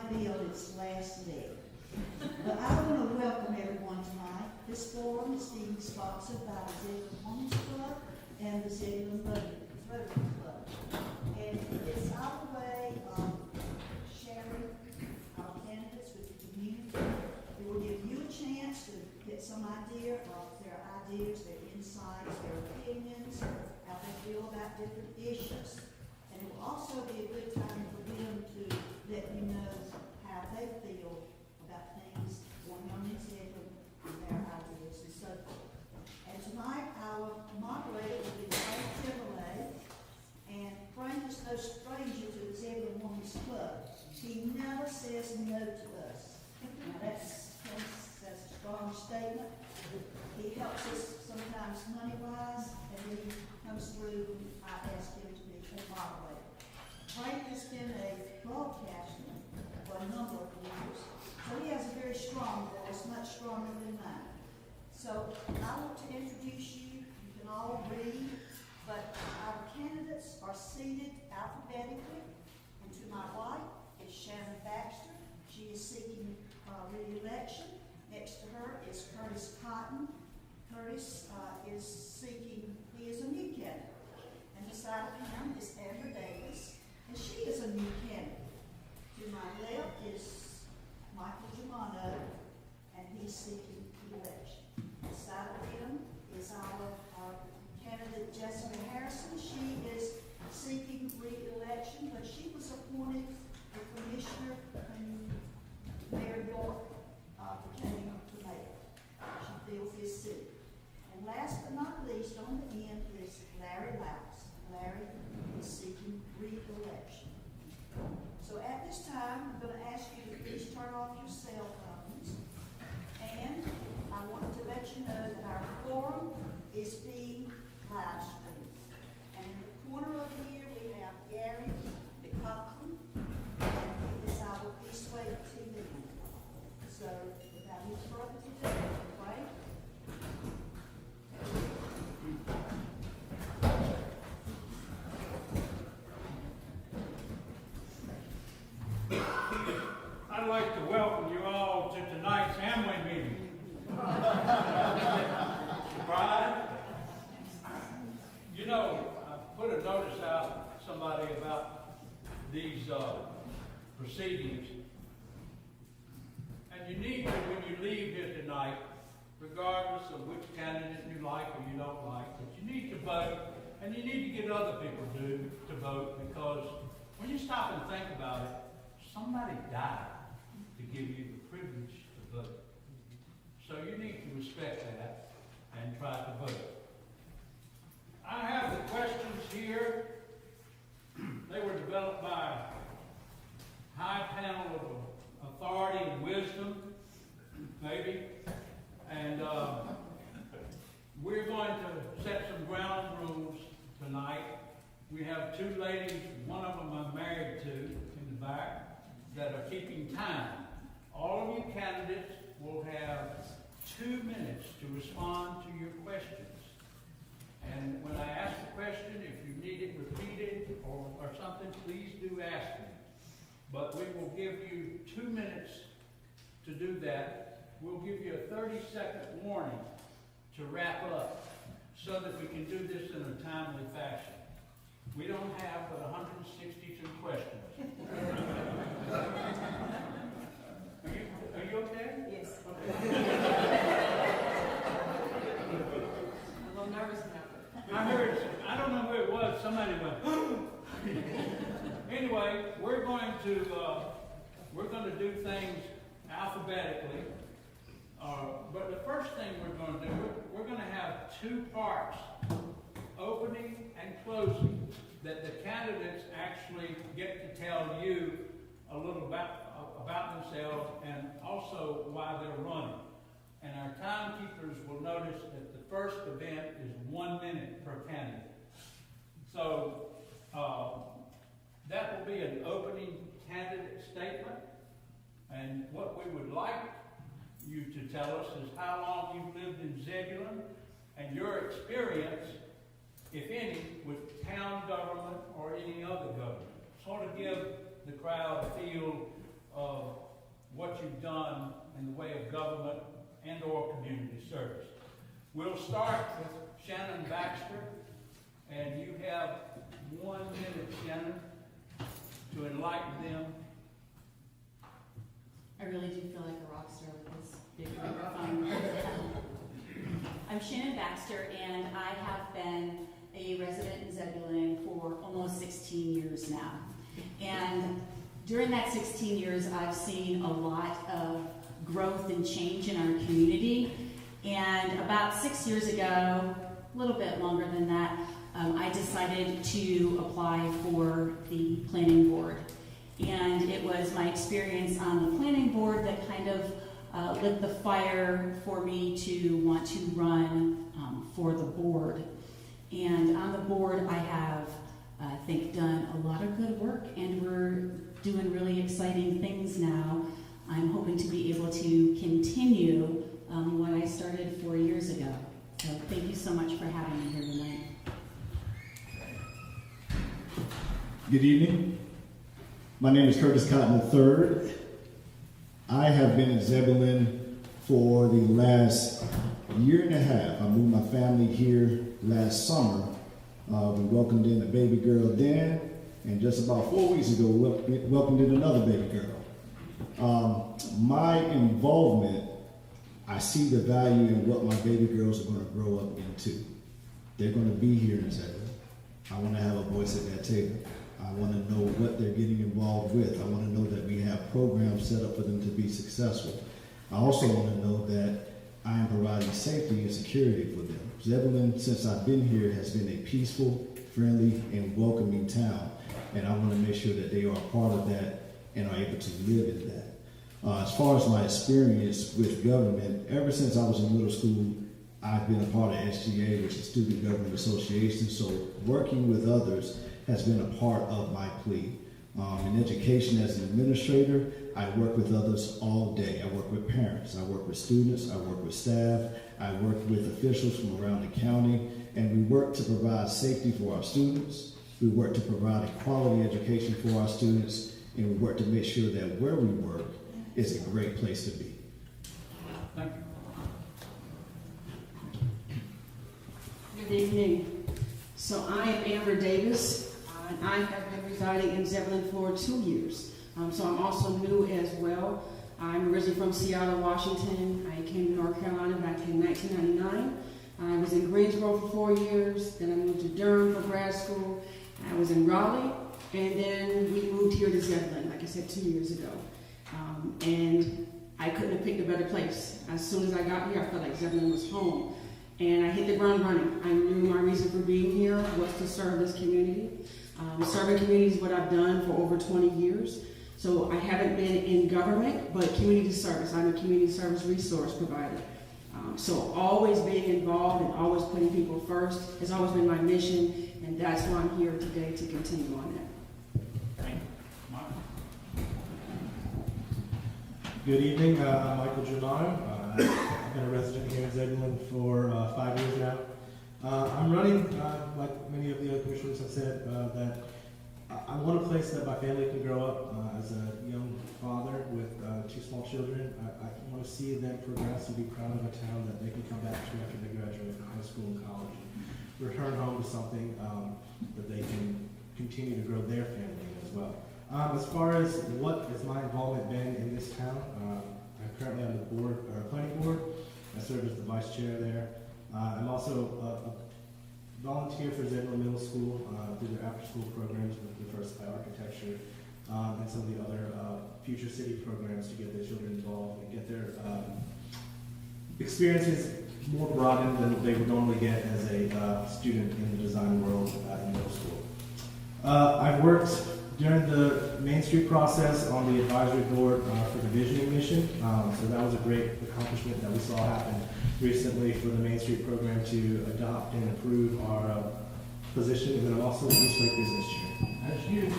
field its last leg. But I want to welcome everyone tonight. This forum is being sponsored by the Zebulon Women's Club and the Zebulon Rotary Club. And it's our way of sharing our candidates with the community. It will give you a chance to get some idea of their ideas, their insights, their opinions, how they feel about different issues. And it will also be a good time for them to let you know how they feel about things going on in Zebulon and their ideas and so forth. And tonight, our moderator will be Frank Zebulon. And Frank is no stranger to the Zebulon Women's Club. He never says no to us. Now that's a strong statement. He helps us sometimes money-wise, and then he comes through when I ask him to be a moderator. Frank has been a broadcaster for a number of years, so he has a very strong voice, much stronger than mine. So I want to introduce you. You can all read, but our candidates are seated alphabetically. And to my right is Shannon Baxter. She is seeking re-election. Next to her is Curtis Cotton. Curtis is seeking, he is a new candidate. And beside him is Amber Davis, and she is a new candidate. To my left is Michael Germano, and he's seeking election. Beside of him is our candidate Jessica Harrison. She is seeking re-election, but she was appointed a commissioner when Mayor York became the mayor. She fills his seat. And last but not least, on the end is Larry Laux. Larry is seeking re-election. So at this time, I'm going to ask you to please turn off your cell phones. And I wanted to let you know that our forum is being live streamed. And in the corner over here, we have Gary McCoughlin, and he is our Eastway TV. So without any further ado, right? I'd like to welcome you all to tonight's Amway meeting. Surprise? You know, I put a notice out to somebody about these proceedings. And you need to, when you leave here tonight, regardless of which candidate you like or you don't like, but you need to vote, and you need to get other people to vote, because when you stop and think about it, somebody died to give you the privilege to vote. So you need to respect that and try to vote. I have the questions here. They were developed by a high panel of authority and wisdom, maybe. And we're going to set some ground rules tonight. We have two ladies, one of them I'm married to in the back, that are keeping time. All of you candidates will have 2 minutes to respond to your questions. And when I ask the question, if you need it repeated or something, please do ask me. But we will give you 2 minutes to do that. We'll give you a 30-second warning to wrap up so that we can do this in a timely fashion. We don't have but 162 questions. Are you okay? Yes. Okay. I'm a little nervous now. I heard, I don't know who it was, somebody went, Anyway, we're going to do things alphabetically. But the first thing we're going to do, we're going to have two parts, opening and closing, that the candidates actually get to tell you a little about themselves and also why they're running. And our timekeepers will notice that the first event is 1 minute per candidate. So that will be an opening candidate statement. And what we would like you to tell us is how long you've lived in Zebulon and your experience, if any, with town government or any other government. Sort of give the crowd a feel of what you've done in the way of government and or community service. We'll start with Shannon Baxter, and you have 1 minute, Shannon, to enlighten them. I really do feel like a rock star with this big microphone. I'm Shannon Baxter, and I have been a resident in Zebulon for almost 16 years now. And during that 16 years, I've seen a lot of growth and change in our community. And about 6 years ago, a little bit longer than that, I decided to apply for the planning board. And it was my experience on the planning board that kind of lit the fire for me to want to run for the board. And on the board, I have, I think, done a lot of good work, and we're doing really exciting things now. I'm hoping to be able to continue what I started 4 years ago. So thank you so much for having me here tonight. Good evening. My name is Curtis Cotton III. I have been in Zebulon for the last year and a half. I moved my family here last summer. We welcomed in a baby girl then, and just about 4 weeks ago, we welcomed in another baby girl. My involvement, I see the value in what my baby girls are going to grow up into. They're going to be here in Zebulon. I want to have a voice at that table. I want to know what they're getting involved with. I want to know that we have programs set up for them to be successful. I also want to know that I am providing safety and security for them. Zebulon, since I've been here, has been a peaceful, friendly, and welcoming town. And I want to make sure that they are a part of that and are able to live in that. As far as my experience with government, ever since I was in middle school, I've been a part of SGA, which is Student Government Association. So working with others has been a part of my plea. In education as an administrator, I work with others all day. I work with parents, I work with students, I work with staff, I work with officials from around the county, and we work to provide safety for our students. We work to provide a quality education for our students, and we work to make sure that where we work is a great place to be. Thank you. Good evening. So I am Amber Davis, and I have been residing in Zebulon for 2 years. So I'm also new as well. I'm originally from Seattle, Washington. I came to North Carolina back in 1999. I was in Greensboro for 4 years. Then I moved to Durham for grad school. I was in Raleigh, and then we moved here to Zebulon, like I said, 2 years ago. And I couldn't have picked a better place. As soon as I got here, I felt like Zebulon was home. And I hit the ground running. I knew my reason for being here was to serve this community. Serving community is what I've done for over 20 years. So I haven't been in government, but community service. I'm a community service resource provider. So always being involved and always putting people first has always been my mission, and that's why I'm here today to continue on that. Thank you. Mark? Good evening, I'm Michael Giuliano. I've been a resident here in Zebulon for 5 years now. I'm running, like many of the other commissioners have said, that I want a place that my family can grow up as a young father with 2 small children. I want to see them progress and be proud of a town that they can come back to after they graduate from high school and college. Return home to something that they can continue to grow their family in as well. As far as what has my involvement been in this town, I'm currently on the board, or planning board. I serve as the vice chair there. I'm also a volunteer for Zebulon Middle School through their after-school programs with the First by Architecture and some of the other future city programs to get their children involved and get their experiences more broadened than they would normally get as a student in the design world in middle school. I've worked during the Main Street process on the advisory board for the visioning mission. So that was a great accomplishment that we saw happen recently for the Main Street program to adopt and approve our positions, and I'm also the East Lake Business Chair. That's you.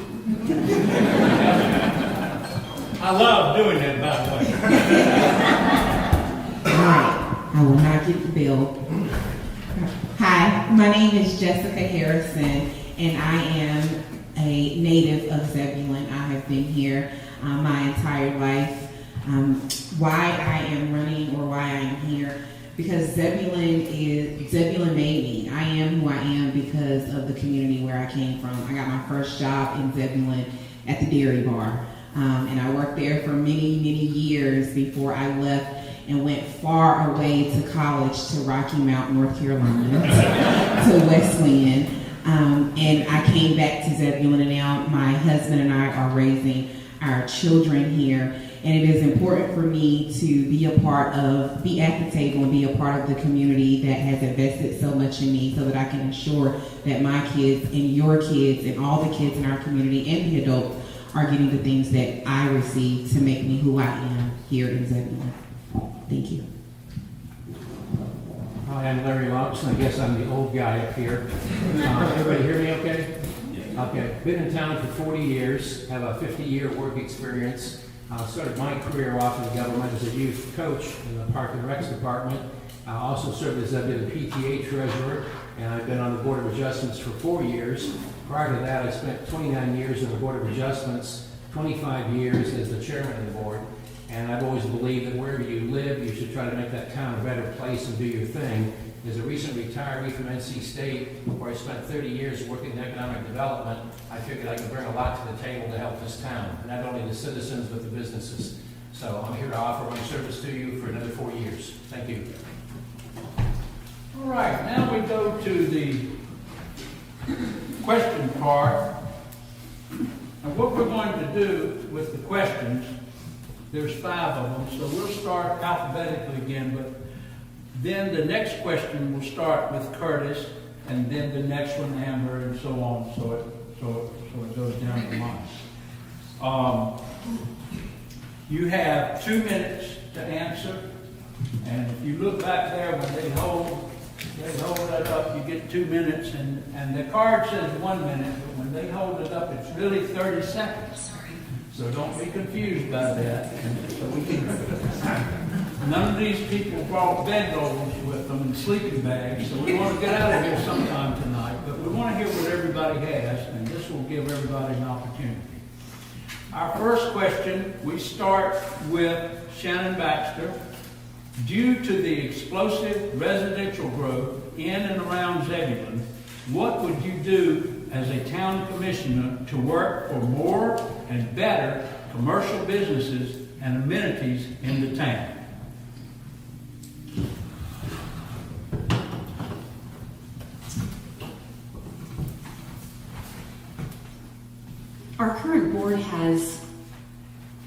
I love doing that, by the way. I will not get the bill. Hi, my name is Jessica Harrison, and I am a native of Zebulon. I have been here my entire life. Why I am running or why I am here, because Zebulon made me. I am who I am because of the community where I came from. I got my first job in Zebulon at the dairy bar. And I worked there for many, many years before I left and went far away to college to Rocky Mount, North Carolina, to Wesleyan. And I came back to Zebulon, and now my husband and I are raising our children here. And it is important for me to be at the table and be a part of the community that has invested so much in me so that I can ensure that my kids and your kids and all the kids in our community and the adults are getting the things that I receive to make me who I am here in Zebulon. Thank you. Hi, I'm Larry Laux, and I guess I'm the old guy up here. Everybody hear me okay? Okay. Been in town for 40 years, have a 50-year work experience. Started my career off in the government as a youth coach in the Park and Recs department. I also served as the PTA treasurer, and I've been on the Board of Adjustments for 4 years. Prior to that, I spent 29 years in the Board of Adjustments, 25 years as the chairman of the board. And I've always believed that wherever you live, you should try to make that town a better place and do your thing. As a recent retiree from NC State, where I spent 30 years working in economic development, I figured I could bring a lot to the table to help this town, not only the citizens, but the businesses. So I'm here to offer my service to you for another 4 years. Thank you. All right, now we go to the question part. And what we're going to do with the questions, there's 5 of them, so we'll start alphabetically again, but then the next question will start with Curtis, and then the next one Amber, and so on, so it goes down the line. You have 2 minutes to answer, and if you look back there when they hold that up, you get 2 minutes, and the card says 1 minute, but when they hold it up, it's really 30 seconds. So don't be confused by that. So none of these people brought bedrolls with them and sleeping bags, so we want to get out of here sometime tonight, but we want to hear what everybody has, and this will give everybody an opportunity. Our first question, we start with Shannon Baxter. Due to the explosive residential growth in and around Zebulon, what would you do as a town commissioner to work for more and better commercial businesses and amenities in the town? Our current board has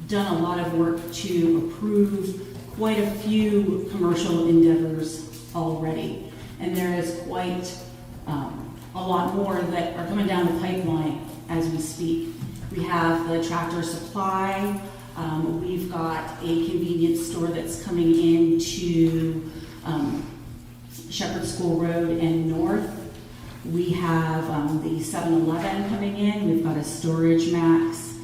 done a lot of work to approve quite a few commercial endeavors already, and there is quite a lot more that are coming down the pipeline as we speak. We have the Tractor Supply, we've got a convenience store that's coming into Shepherd School Road and north. We have the 7-Eleven coming in, we've got a Storage Max,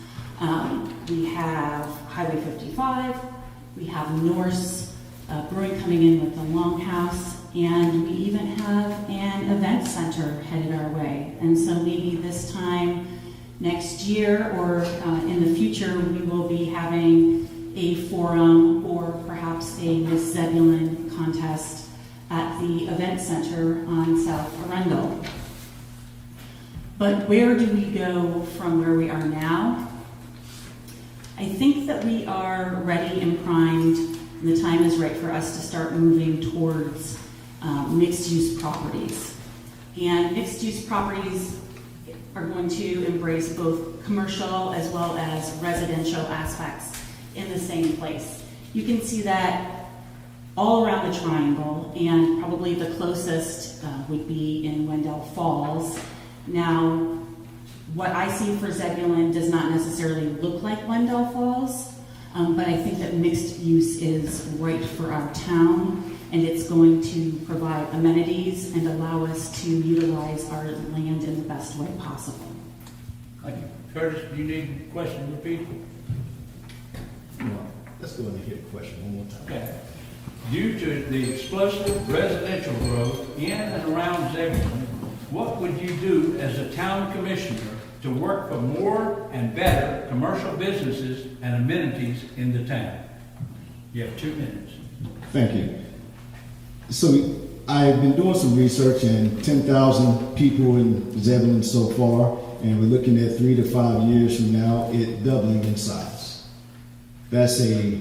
we have Highway 55, we have Norse Brewing coming in with the Longhouse, and we even have an event center headed our way. And so maybe this time next year or in the future, we will be having a forum or perhaps a Miss Zebulon contest at the event center on South Arundel. But where do we go from where we are now? I think that we are ready and primed, and the time is right for us to start moving towards mixed-use properties. And mixed-use properties are going to embrace both commercial as well as residential aspects in the same place. You can see that all around the triangle, and probably the closest would be in Wendell Falls. Now, what I see for Zebulon does not necessarily look like Wendell Falls, but I think that mixed use is right for our town, and it's going to provide amenities and allow us to utilize our land in the best way possible. Thank you. Curtis, do you need a question repeated? Let's go ahead and hear the question one more time. Okay. Due to the explosive residential growth in and around Zebulon, what would you do as a town commissioner to work for more and better commercial businesses and amenities in the town. You have 2 minutes. Thank you. So I've been doing some research, and 10,000 people in Zebulon so far, and we're looking at 3 to 5 years from now, it doubling in size. That's a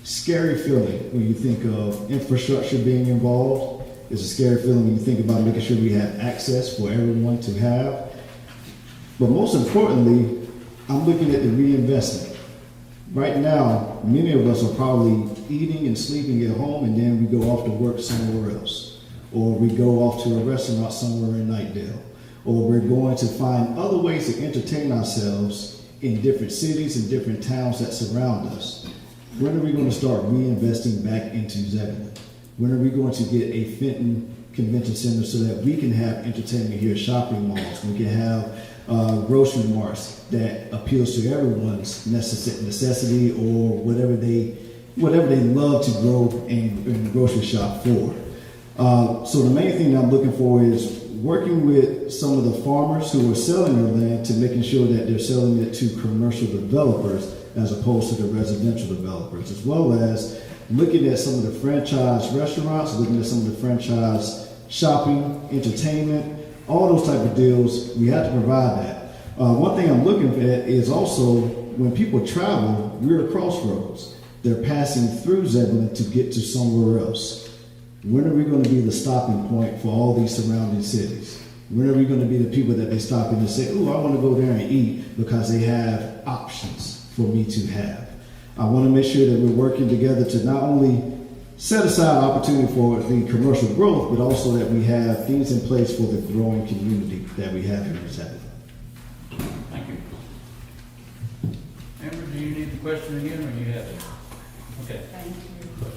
scary feeling when you think of infrastructure being involved. It's a scary feeling when you think about making sure we have access for everyone to have. But most importantly, I'm looking at the reinvestment. Right now, many of us are probably eating and sleeping at home, and then we go off to work somewhere else. Or we go off to a restaurant somewhere in Nightdale. Or we're going to find other ways to entertain ourselves in different cities and different towns that surround us. When are we going to start reinvesting back into Zebulon? When are we going to get a Fenton Convention Center so that we can have entertainment here, shopping malls, we can have grocery marts that appeals to everyone's necessity or whatever they love to grow and grocery shop for. So the main thing I'm looking for is working with some of the farmers who are selling their land to making sure that they're selling it to commercial developers as opposed to the residential developers, as well as looking at some of the franchise restaurants, looking at some of the franchise shopping, entertainment, all those type of deals. We have to provide that. One thing I'm looking at is also when people travel, we're at crossroads. They're passing through Zebulon to get to somewhere else. When are we going to be the stopping point for all these surrounding cities? When are we going to be the people that they stop in and say, "Oh, I want to go there and eat," because they have options for me to have? I want to make sure that we're working together to not only set aside opportunity for the commercial growth, but also that we have things in place for the growing community that we have here in Zebulon. Thank you. Amber, do you need the question again, or you have it? Okay. Thank you.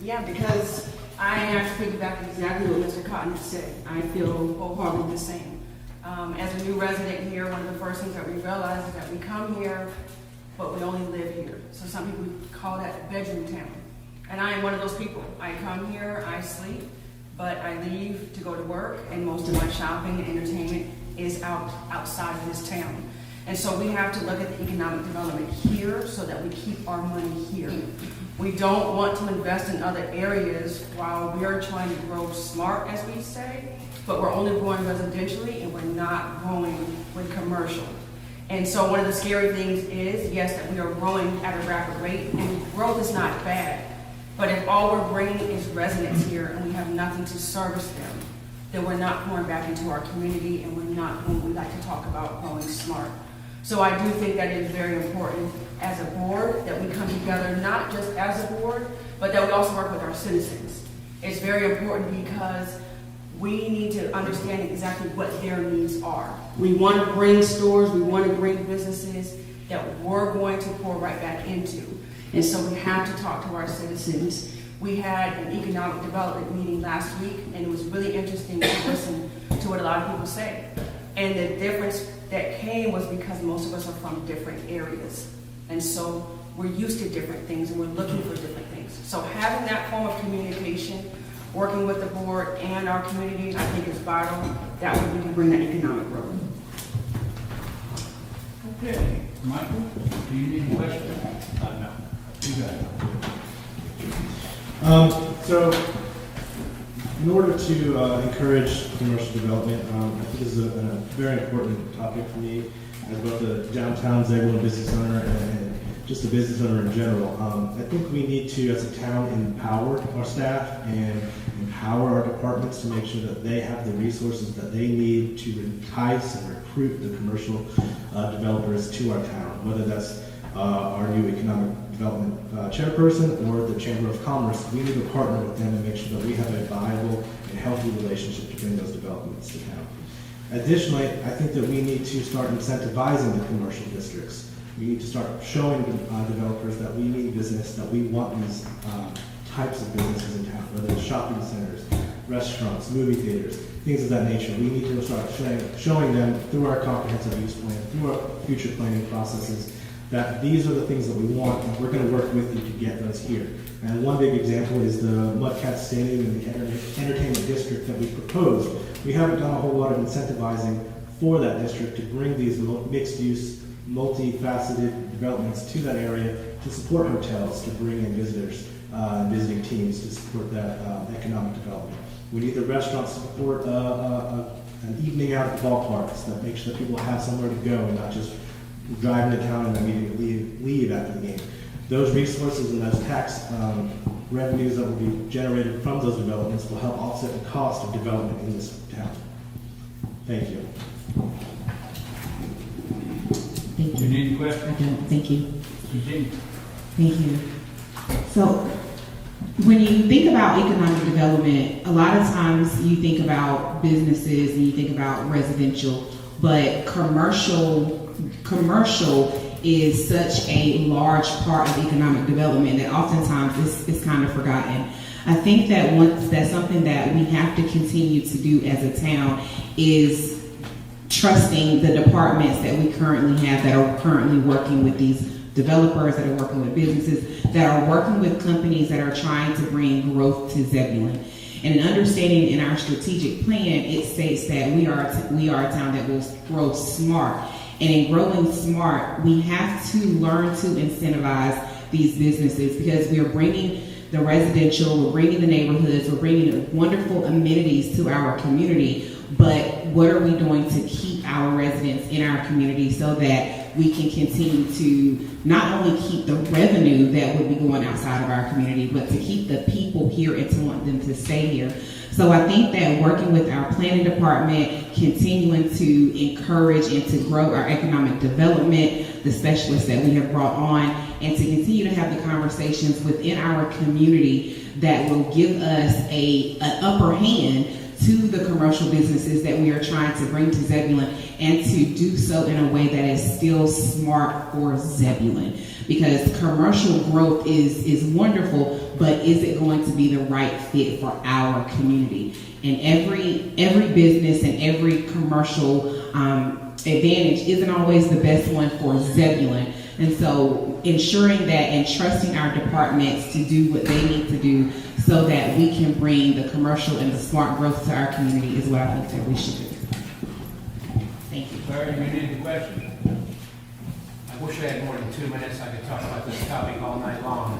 Yeah, because I have to piggyback exactly what Mr. Cotton said. I feel wholeheartedly the same. As a new resident here, one of the first things that we realize is that we come here, but we only live here. So some people call that bedroom town. And I am one of those people. I come here, I sleep, but I leave to go to work, and most of my shopping and entertainment is outside of this town. And so we have to look at the economic development here so that we keep our money here. We don't want to invest in other areas while we're trying to grow smart, as we say, but we're only growing residentially and we're not growing with commercial. And so one of the scary things is, yes, that we are growing at a rapid rate, and growth is not bad. But if all we're bringing is residents here and we have nothing to service them, then we're not pouring back into our community, and we're not when we like to talk about growing smart. So I do think that it is very important as a board that we come together, not just as a board, but that we also work with our citizens. It's very important because we need to understand exactly what their needs are. We want to bring stores, we want to bring businesses that we're going to pour right back into. And so we have to talk to our citizens. We had an economic development meeting last week, and it was really interesting to listen to what a lot of people say. And the difference that came was because most of us are from different areas. And so we're used to different things, and we're looking for different things. So having that form of communication, working with the board and our community, I think is vital. That way we can bring that economic growth. Okay. Michael, do you need a question? No. You got it. So, in order to encourage commercial development, I think this is a very important topic for me as both a downtown Zebulon business owner and just a business owner in general. I think we need to, as a town, empower our staff and empower our departments to make sure that they have the resources that they need to entice and recruit the commercial developers to our town, whether that's our new economic development chairperson or the Chamber of Commerce. We need to partner with them and make sure that we have a viable and healthy relationship to bring those developments to town. Additionally, I think that we need to start incentivizing the commercial districts. We need to start showing developers that we need business, that we want these types of businesses in town, whether it's shopping centers, restaurants, movie theaters, things of that nature. We need to start showing them through our comprehensive use plan, through our future planning processes, that these are the things that we want, and we're going to work with you to get those here. And one big example is the Mudcat Stadium and the entertainment district that we proposed. We haven't done a whole lot of incentivizing for that district to bring these mixed-use, multifaceted developments to that area to support hotels, to bring in visitors, visiting teams, to support that economic development. We need the restaurants to support an evening out at the ballparks that makes sure that people have somewhere to go and not just drive into town and immediately leave after the game. Those resources and those tax revenues that will be generated from those developments will help offset the cost of development in this town. Thank you. Thank You you. need a question? I don't. Thank you. Continue. Thank you. So, when you think about economic development, a lot of times you think about businesses and you think about residential, but commercial is such a large part of economic development that oftentimes it's kind of forgotten. I think that that's something that we have to continue to do as a town is trusting the departments that we currently have that are currently working with these developers, that are working with businesses, that are working with companies that are trying to bring growth to Zebulon. And an understanding in our strategic plan, it states that we are a town that will grow smart. And in growing smart, we have to learn to incentivize these businesses because we are bringing the residential, we're bringing the neighborhoods, we're bringing wonderful amenities to our community. But what are we doing to keep our residents in our community so that we can continue to not only keep the revenue that would be going outside of our community, but to keep the people here and to want them to stay here. So I think that working with our planning department, continuing to encourage and to grow our economic development, the specialists that we have brought on, and to continue to have the conversations within our community that will give us an upper hand to the commercial businesses that we are trying to bring to Zebulon, and to do so in a way that is still smart for Zebulon. Because commercial growth is wonderful, but is it going to be the right fit for our community? And every business and every commercial advantage isn't always the best one for Zebulon. And so ensuring that and trusting our departments to do what they need to do so that we can bring the commercial and the smart growth to our community is what I think that we should do. Thank you. Sir, you need a question? I wish I had more than 2 minutes. I could talk about this topic all night long.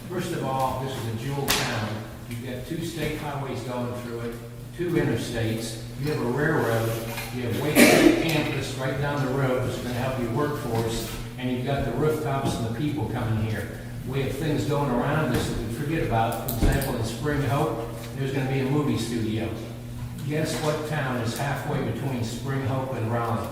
First of all, this is a jewel town. You've got 2 state highways going through it, 2 interstates. You have a railroad. You have Wake State campus right down the road, which is going to help your workforce. And you've got the rooftops and the people coming here. We have things going around us that we forget about. For example, in Spring Hope, there's going to be a movie studio. Guess what town is halfway between Spring Hope and Raleigh?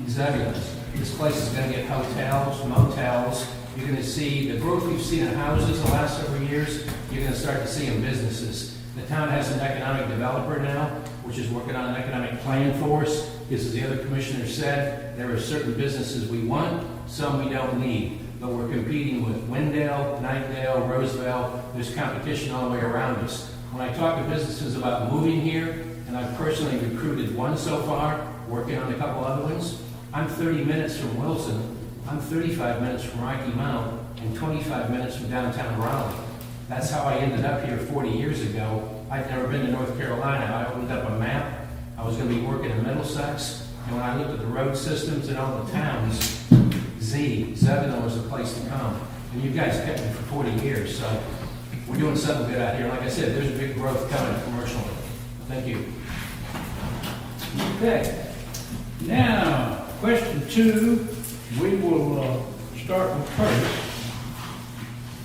Zebulon. This place is going to get hotels, motels. You're going to see the growth we've seen in houses the last several years. You're going to start to see in businesses. The town has an economic developer now, which is working on an economic plan for us. Because as the other commissioner said, there are certain businesses we want, some we don't need. But we're competing with Wendell, Nightdale, Roosevelt. There's competition all the way around us. When I talk to businesses about moving here, and I've personally recruited one so far, working on a couple other ones, I'm 30 minutes from Wilson, I'm 35 minutes from Rocky Mount, and 25 minutes from downtown Raleigh. That's how I ended up here 40 years ago. I'd never been to North Carolina. I opened up a map. I was going to be working in Middlesex, and when I looked at the road systems and all the towns, Zebulon was the place to come. And you guys kept me for 40 years, so we're doing something good out here. Like I said, there's big growth coming commercially. Thank you. Okay. Now, question 2, we will start with first.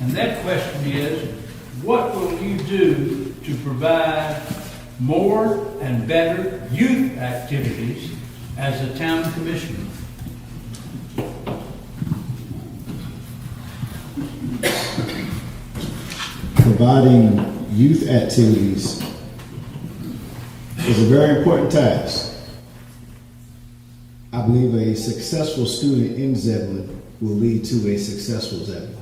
And that question is, what will you do to provide more and better youth activities as a town commissioner? Providing youth activities is a very important task. I believe a successful student in Zebulon will lead to a successful Zebulon.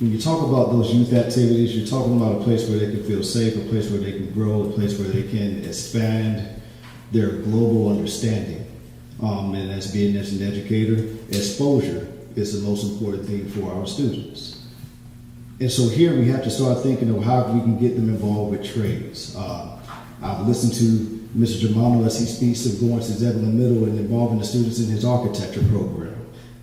When you talk about those youth activities, you're talking about a place where they can feel safe, a place where they can grow, a place where they can expand their global understanding. And as being as an educator, exposure is the most important thing for our students. And so here we have to start thinking of how we can get them involved with trades. I've listened to Mr. Germano as he speaks of going to Zebulon Middle and involving the students in his architecture program.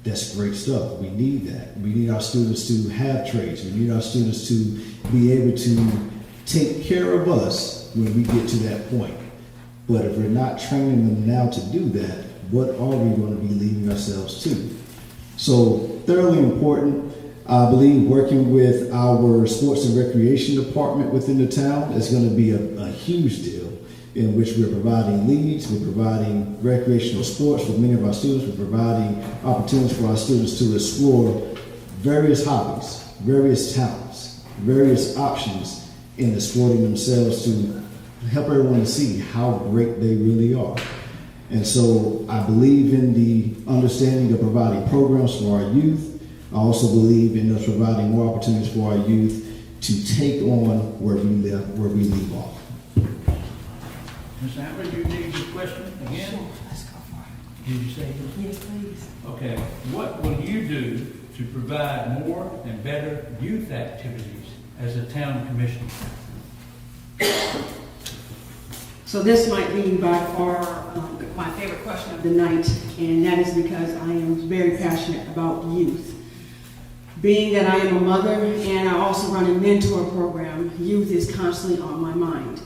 That's great stuff. We need that. We need our students to have trades. We need our students to be able to take care of us when we get to that point. But if we're not training them now to do that, what are we going to be leaving ourselves to? So thoroughly important. I believe working with our sports and recreation department within the town is going to be a huge deal, in which we're providing leagues, we're providing recreational sports for many of our students, we're providing opportunities for our students to explore various hobbies, various talents, various options in the sporting themselves to help everyone to see how great they really are. And so I believe in the understanding of providing programs for our youth. I also believe in us providing more opportunities for our youth to take on where we leave off. Ms. Amber, you need your question again? Sure, let's go for it. Did you say it? Yes, please. Okay, what will you do to provide more and better youth activities as a town commissioner? So this might be by far my favorite question of the night, and that is because I am very passionate about youth. Being that I am a mother and I also run a mentor program, youth is constantly on my mind.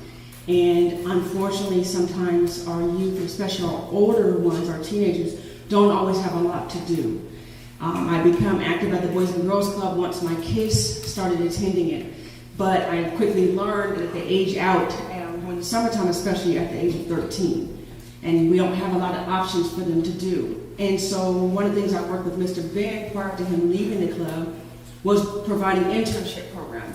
And unfortunately, sometimes our youth, especially our older ones, our teenagers, don't always have a lot to do. I become active at the Boys and Girls Club once my kids started attending it. But I quickly learned that the age out, when the summertime, especially at the age of 13, and we don't have a lot of options for them to do. And so one of the things I worked with Mr. Ben prior to him leaving the club was providing internship program.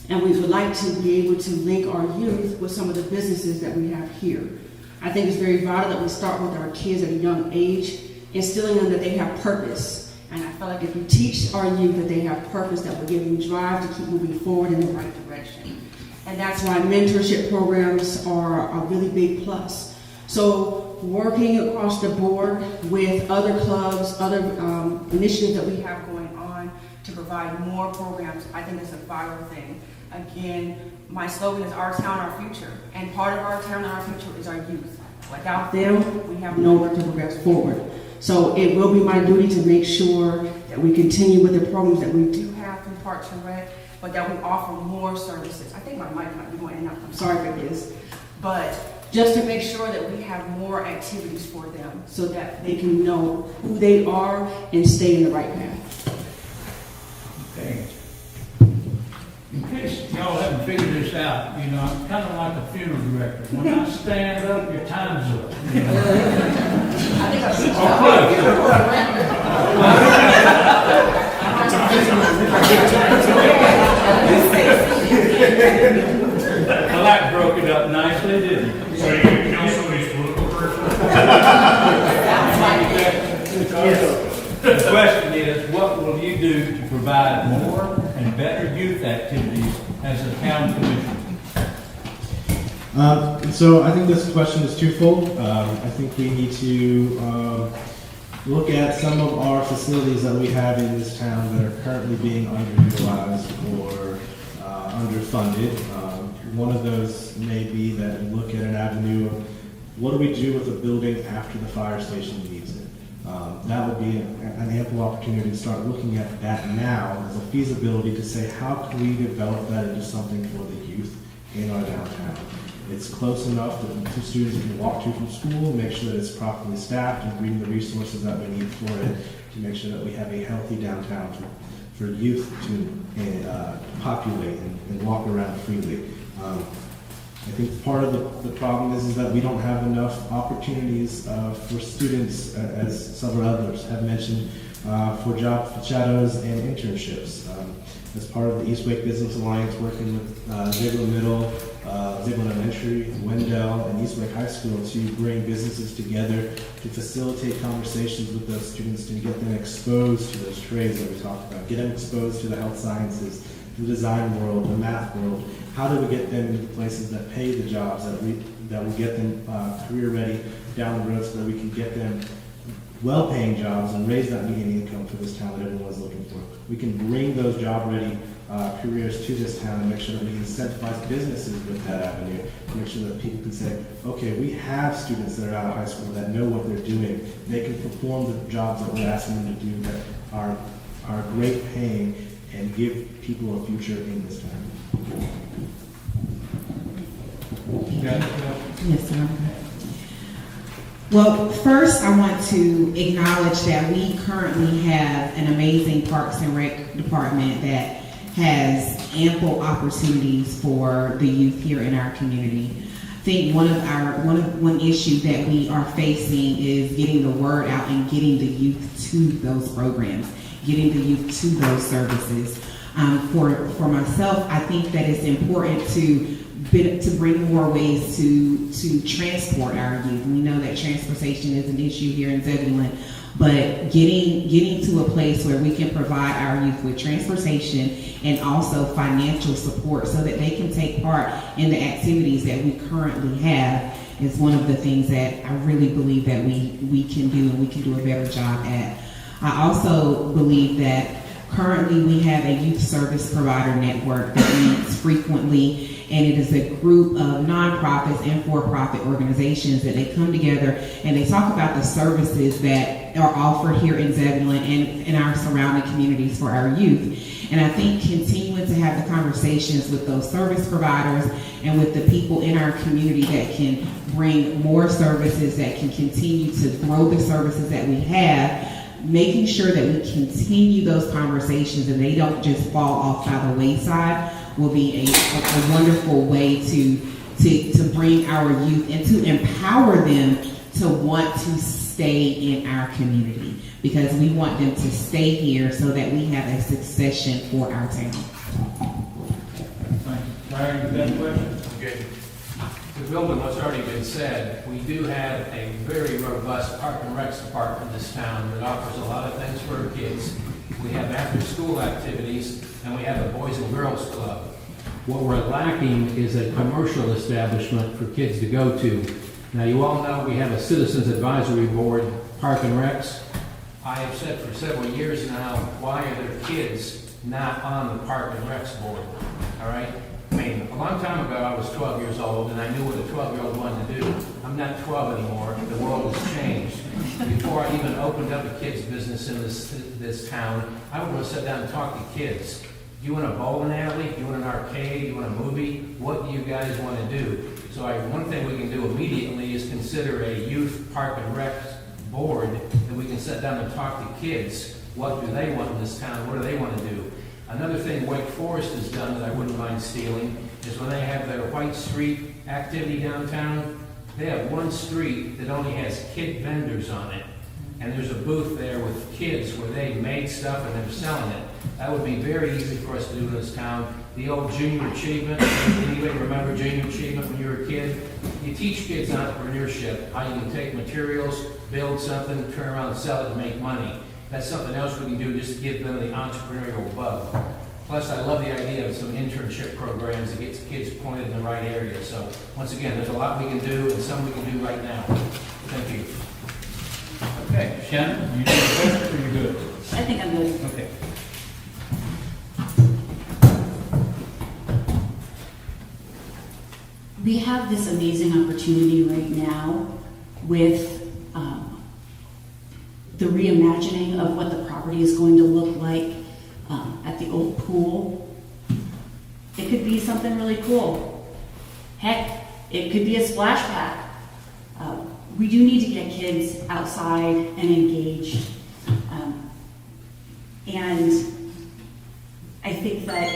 And we would like to be able to link our youth with some of the businesses that we have here. I think it's very vital that we start with our kids at a young age, instilling them that they have purpose. And I feel like if we teach our youth that they have purpose, that will give them drive to keep moving forward in the right direction. And that's why mentorship programs are a really big plus. So working across the board with other clubs, other initiatives that we have going on to provide more programs, I think is a vital thing. Again, my slogan is our town, our future. And part of our town, our future is our youth. Without them, we have nowhere to progress forward. So it will be my duty to make sure that we continue with the programs that we do have through Parks and Rec, but that we offer more services. I think my mic might be going in and out. I'm sorry for this. But just to make sure that we have more activities for them so that they can know who they are and stay in the right path. Okay. In case y'all haven't figured this out, you know, I'm kind of like a funeral director. When I stand up, your time's up. You know? I think I should Well, that broke it up nicely, didn't it? So you can kill somebody's political person? The question is, what will you do to provide more and better youth activities as a town commissioner? So I think this question is twofold. I think we need to look at some of our facilities that we have in this town that are currently being underutilized or underfunded. One of those may be that we look at an avenue of what do we do with a building after the fire station needs it. That would be an ample opportunity to start looking at that now as a feasibility to say how can we develop that into something for the youth in our downtown. It's close enough that the students can walk to from school, make sure that it's properly staffed and bring the resources that we need for it to make sure that we have a healthy downtown for youth to populate and walk around freely. I think part of the problem is that we don't have enough opportunities for students, as several others have mentioned, for job shadows and internships. As part of the East Wake Business Alliance, working with Zebulon Middle, Zebulon Elementary, Wendell, and East Wake High School to bring businesses together to facilitate conversations with those students to get them exposed to those trades that we talked about, get them exposed to the health sciences, the design world, the math world. How do we get them into places that pay the jobs, that will get them career ready down the road so that we can get them well-paying jobs and raise that median income for this town that everyone's looking for. We can bring those job-ready careers to this town and make sure that we incentivize businesses with that avenue. Make sure that people can say, okay, we have students that are out of high school that know what they're doing. They can perform the jobs that we're asking them to do that are great paying and give people a future in this town. Yes, sir. Well, first I want to acknowledge that we currently have an amazing Parks and Rec department that has ample opportunities for the youth here in our community. I think one issue that we are facing is getting the word out and getting the youth to those programs, getting the youth to those services. For myself, I think that it's important to bring more ways to transport our youth. We know that transportation is an issue here in Zebulon, but getting to a place where we can provide our youth with transportation and also financial support so that they can take part in the activities that we currently have is one of the things that I really believe that we can do and we can do a better job at. I also believe that currently we have a youth service provider network that meets frequently, and it is a group of nonprofits and for-profit organizations that they come together and they talk about the services that are offered here in Zebulon and in our surrounding communities for our youth. And I think continuing to have the conversations with those service providers and with the people in our community that can bring more services, that can continue to grow the services that we have, making sure that we continue those conversations and they don't just fall off by the wayside will be a wonderful way to bring our youth and to empower them to want to stay in our community, because we want them to stay here so that we have a succession for our town. Thank you. Larry, you got a question? Okay. To build on what's already been said, we do have a very robust Park and Recs department in this town that offers a lot of things for our kids. We have after-school activities, and we have a Boys and Girls Club. What we're lacking is a commercial establishment for kids to go to. Now, you all know we have a Citizens Advisory Board, Park and Recs. I have said for several years now, why are there kids not on the Park and Recs board? All right? I mean, a long time ago, I was 12 years old, and I knew what a 12-year-old wanted to do. I'm not 12 anymore. The world has changed. Before I even opened up a kids' business in this town, I would want to sit down and talk to kids. Do you want a bowling alley? Do you want an arcade? Do you want a movie? What do you guys want to do? So one thing we can do immediately is consider a youth Park and Rec board that we can sit down and talk to kids. What do they want in this town? What do they want to do? Another thing Wake Forest has done that I wouldn't mind stealing is when they have their White Street activity downtown, they have one street that only has kid vendors on it. And there's a booth there with kids where they made stuff and they're selling it. That would be very easy for us to do in this town. The old junior achievement, anybody remember junior achievement when you were a kid? You teach kids entrepreneurship, how you can take materials, build something, turn around and sell it and make money. That's something else we can do just to give them the entrepreneurial bug. Plus, I love the idea of some internship programs that gets kids pointed in the right area. So, once again, there's a lot we can do and some we can do right now. Thank you. Okay, Shannon, you need a question or you good? I think I'm good. Okay. We have this amazing opportunity right now with the reimagining of what the property is going to look like at the old pool. It could be something really cool. Heck, it could be a splash pad. We do need to get kids outside and engaged. And I think that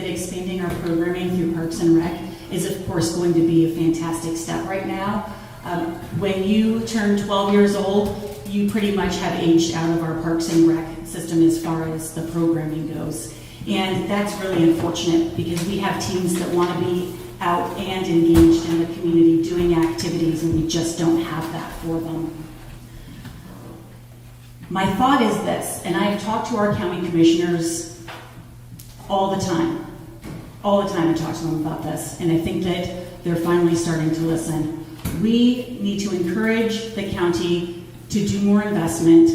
expanding our programming through Parks and Rec is, of course, going to be a fantastic step right now. When you turn 12 years old, you pretty much have aged out of our Parks and Rec system as far as the programming goes. And that's really unfortunate because we have teams that want to be out and engaged in the community doing activities, and we just don't have that for them. My thought is this, and I have talked to our county commissioners all the time I talk to them about this, and I think that they're finally starting to listen. We need to encourage the county to do more investment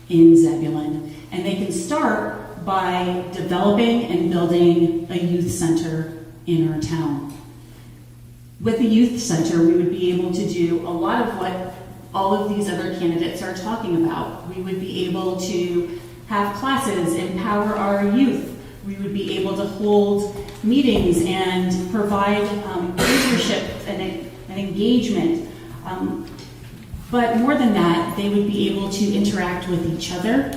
in Zebulon, and they can start by developing and building a youth center in our town. With the youth center, we would be able to do a lot of what all of these other candidates are talking about. We would be able to have classes, empower our youth. We would be able to hold meetings and provide leadership and engagement. But more than that, they would be able to interact with each other,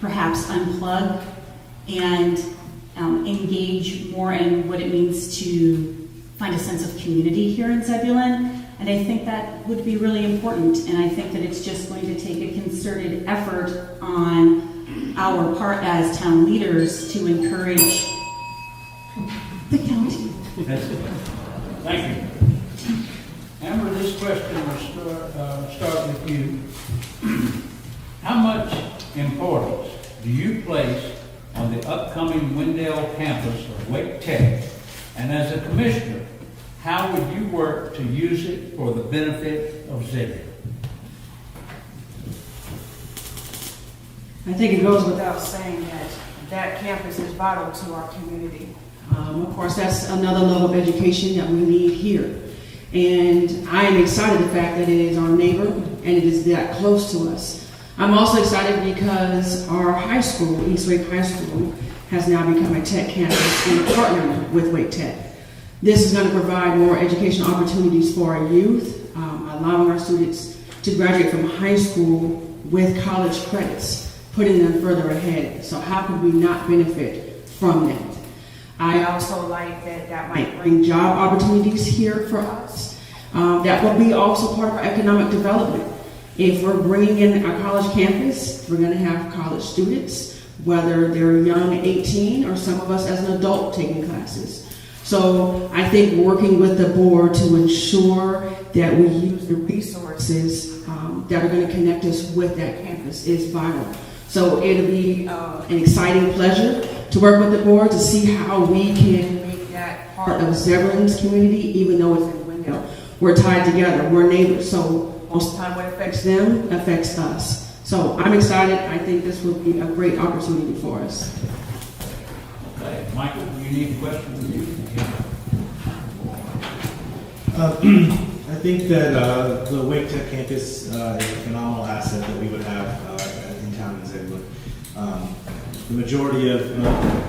perhaps unplug, and engage more in what it means to find a sense of community here in Zebulon. And I think that would be really important. And I think that it's just going to take a concerted effort on our part as town leaders to encourage the county. Thank you. Amber, this question will start with you. How much importance do you place on the upcoming Wendell campus of Wake Tech? And as a commissioner, how would you work to use it for the benefit of Zebulon? I think it goes without saying that campus is vital to our community. Of course, that's another level of education that we need here. And I am excited the fact that it is our neighbor and it is that close to us. I'm also excited because our high school, East Wake High School, has now become a tech campus and partnered with Wake Tech. This is going to provide more educational opportunities for our youth, allowing our students to graduate from high school with college credits, putting them further ahead. So how could we not benefit from that? I also like that might bring job opportunities here for us. That will be also part of our economic development. If we're bringing in a college campus, we're going to have college students, whether they're young, 18, or some of us as an adult taking classes. So I think working with the board to ensure that we use the resources that are going to connect us with that campus is vital. So it'll be an exciting pleasure to work with the board to see how we can make that part of Zebulon's community, even though it's in Wendell. We're tied together, we're neighbors, so most of the time what affects them affects us. So I'm excited. I think this will be a great opportunity for us. Okay. Michael, do you need a question from you? I think that the Wake Tech campus is a phenomenal asset that we would have in town in Zebulon. The majority of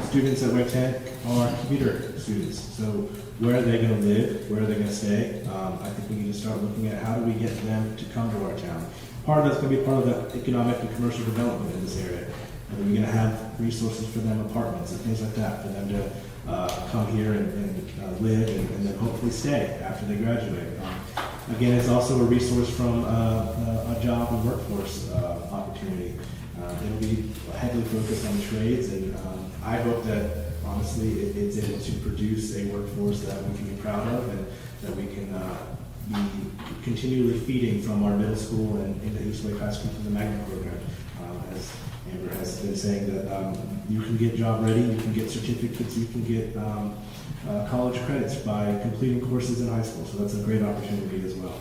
students at Wake Tech are commuter students, so where are they going to live? Where are they going to stay? I think we need to start looking at how do we get them to come to our town. Part of that's going to be part of the economic and commercial development in this area. Are we going to have resources for them, apartments and things like that, for them to come here and live and then hopefully stay after they graduate. Again, it's also a resource from a job and workforce opportunity. It'll be heavily focused on trades, and I hope that, honestly, it's able to produce a workforce that we can be proud of and that we can be continually feeding from our middle school and into East Wake High School through the magnet program. As Amber has been saying, that you can get job ready, you can get certificates, you can get college credits by completing courses in high school. So that's a great opportunity as well.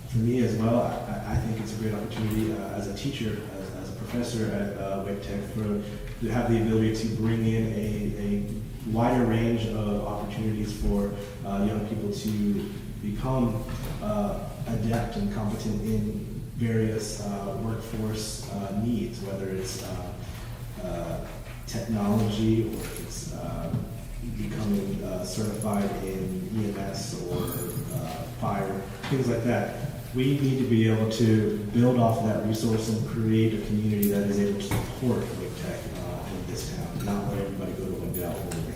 For me as well, I think it's a great opportunity as a teacher, as a professor at Wake Tech, to have the ability to bring in a wider range of opportunities for young people to become adept and competent in various workforce needs, whether it's technology or it's becoming certified in EMS or fire, things like that. We need to be able to build off of that resource and create a community that is able to support Wake Tech in this town, not let everybody go to Wendell only.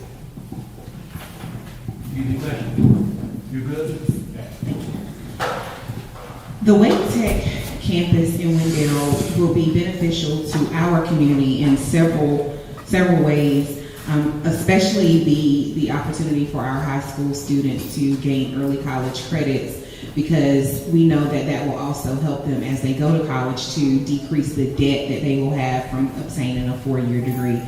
Any question? You good? The Wake Tech campus in Wendell will be beneficial to our community in several ways, especially the opportunity for our high school students to gain early college credits, because we know that will also help them as they go to college to decrease the debt that they will have from obtaining a 4-year degree.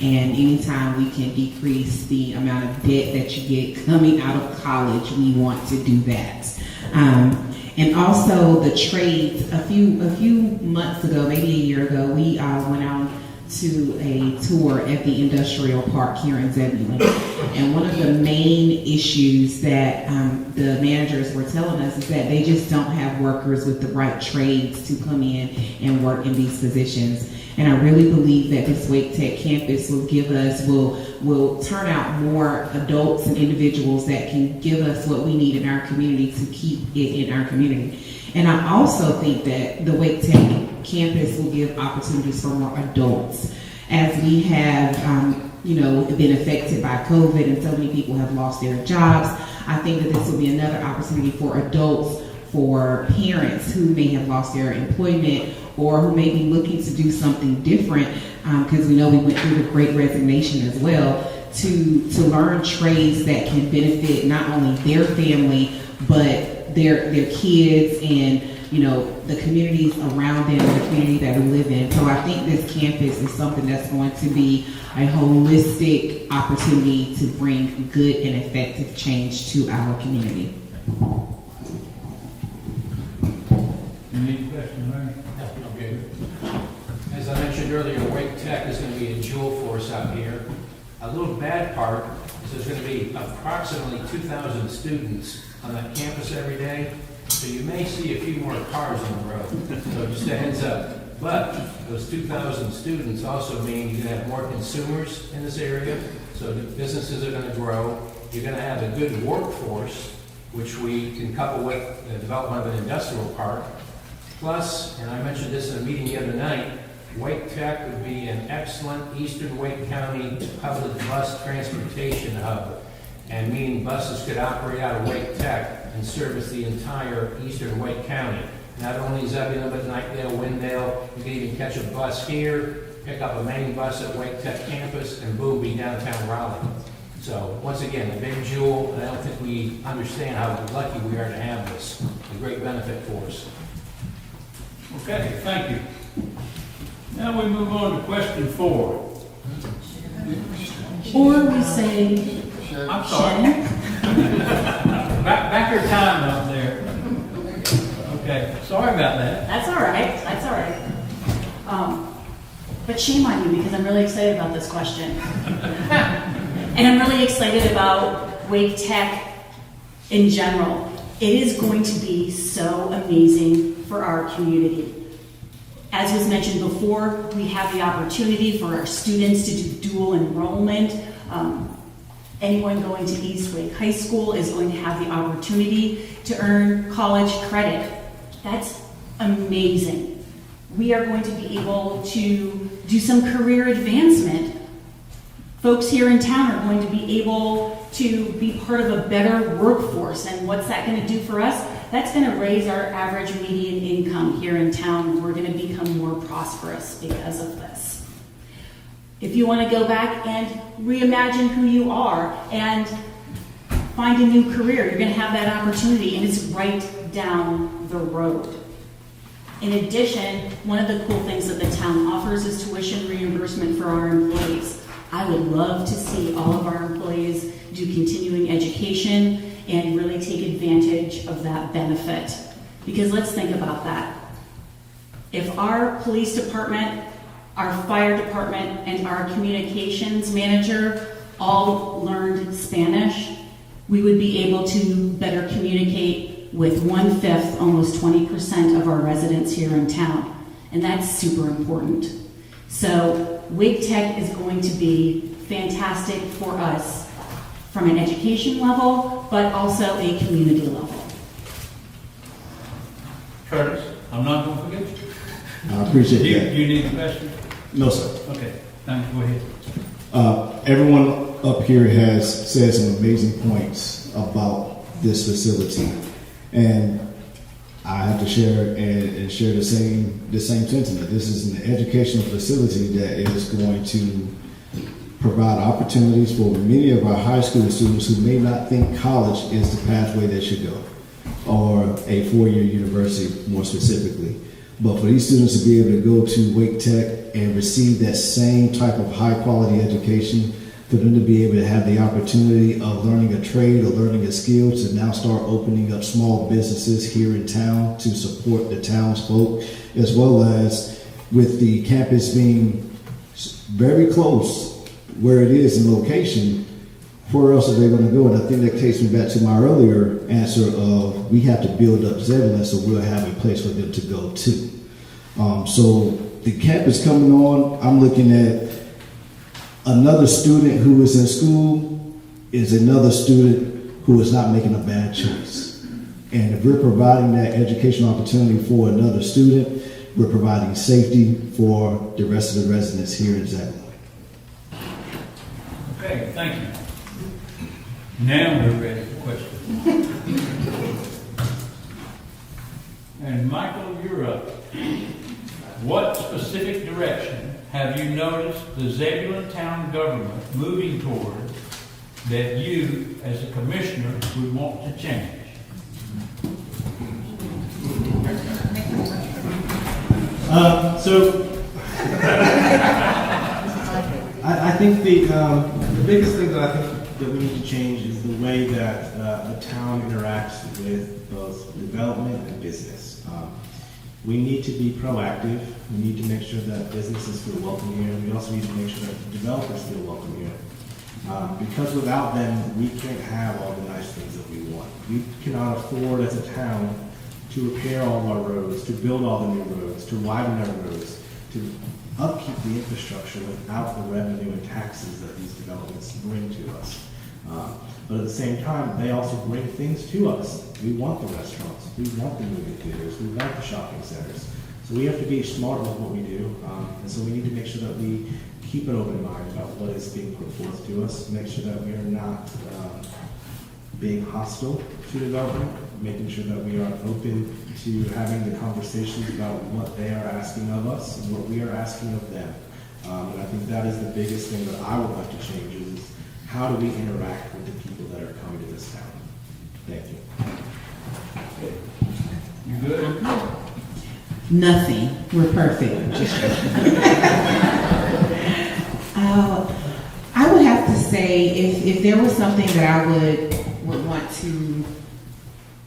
And anytime we can decrease the amount of debt that you get coming out of college, we want to do that. And also the trades. A few months ago, maybe a year ago, we went out to a tour at the industrial park here in Zebulon. And one of the main issues that the managers were telling us is that they just don't have workers with the right trades to come in and work in these positions. And I really believe that this Wake Tech campus will turn out more adults and individuals that can give us what we need in our community to keep it in our community. And I also think that the Wake Tech campus will give opportunities for more adults. As we have, been affected by COVID and so many people have lost their jobs, I think that this will be another opportunity for adults, for parents who may have lost their employment or who may be looking to do something different, because we know we went through the Great Resignation as well, to learn trades that can benefit not only their family, but their kids and the communities around them, the community that we live in. So I think this campus is something that's going to be a holistic opportunity to bring good and effective change to our community. Any question, Larry? Okay. As I mentioned earlier, Wake Tech is going to be a jewel for us out here. A little bad part is there's going to be approximately 2,000 students on that campus every day. So you may see a few more cars on the road. So just a heads up. But those 2,000 students also mean you're going to have more consumers in this area. So the businesses are going to grow. You're going to have a good workforce, which we can couple with the development of an industrial park. Plus, and I mentioned this in a meeting the other night, Wake Tech would be an excellent Eastern Wake County public bus transportation hub, and meaning buses could operate out of Wake Tech and service the entire Eastern Wake County. Not only Zebulon, but Knightdale, Wendell. You can even catch a bus here, pick up a main bus at Wake Tech campus, and boom, be downtown Raleigh. So once again, a big jewel, and I don't think we understand how lucky we are to have this. A great benefit for us. Okay, thank you. Now we move on to question 4. Or we say, I'm sorry. Back your time up there. Okay, sorry about that. that's all right, that's all right. But shame on you, because I'm really excited about this question. And I'm really excited about Wake Tech in general. It is going to be so amazing for our community. As was mentioned before, we have the opportunity for our students to do dual enrollment. Anyone going to East Wake High School is going to have the opportunity to earn college credit. That's amazing. We are going to be able to do some career advancement. Folks here in town are going to be able to be part of a better workforce. And what's that going to do for us? That's going to raise our average median income here in town. We're going to become more prosperous because of this. If you want to go back and reimagine who you are and find a new career, you're going to have that opportunity, and it's right down the road. In addition, one of the cool things that the town offers is tuition reimbursement for our employees. I would love to see all of our employees do continuing education and really take advantage of that benefit. Because let's think about that. If our police department, our fire department, and our communications manager all learned Spanish, we would be able to better communicate with 1/5, almost 20% of our residents here in town. And that's super important. So Wake Tech is going to be fantastic for us from an education level, but also a community level. Curtis, I'm not going to forget you. I appreciate that. Do you need a question? No, sir. Okay, thank you. Go ahead. Everyone up here has said some amazing points about this facility, and I have to share and share the same sentiment. This is an educational facility that is going to provide opportunities for many of our high school students who may not think college is the pathway they should go, or a 4-year university more specifically. But for these students to be able to go to Wake Tech and receive that same type of high quality education for them to be able to have the opportunity of learning a trade or learning a skill to now start opening up small businesses here in town to support the townsfolk, as well as with the campus being very close where it is in location, where else are they going to go? And I think that takes me back to my earlier answer of we have to build up Zebulon so we'll have a place for them to go to. So the campus coming on, I'm looking at another student who is in school is another student who is not making a bad choice. And if we're providing that educational opportunity for another student, we're providing safety for the rest of the residents here in Zebulon. Okay, thank you. Now we're ready for questions. And Michael, you're up. What specific direction have you noticed the Zebulon town government moving toward that you, as a commissioner, would want to change? I think the biggest thing that I think that we need to change is the way that the town interacts with both development and business. We need to be proactive. We need to make sure that businesses feel welcome here. We also need to make sure that developers feel welcome here. Because without them, we can't have all the nice things that we want. We cannot afford as a town to repair all of our roads, to build all the new roads, to widen our roads, to upkeep the infrastructure without the revenue and taxes that these developments bring to us. But at the same time, they also bring things to us. We want the restaurants, we want the movie theaters, we want the shopping centers. So we have to be smart about what we do, and so we need to make sure that we keep an open mind about what is being put forth to us, make sure that we are not being hostile to development, making sure that we are open to having the conversations about what they are asking of us and what we are asking of them. And I think that is the biggest thing that I would like to change is how do we interact with the people that are coming to this town? Thank you. You good? Nothing. We're perfect. I would have to say if there was something that I would want to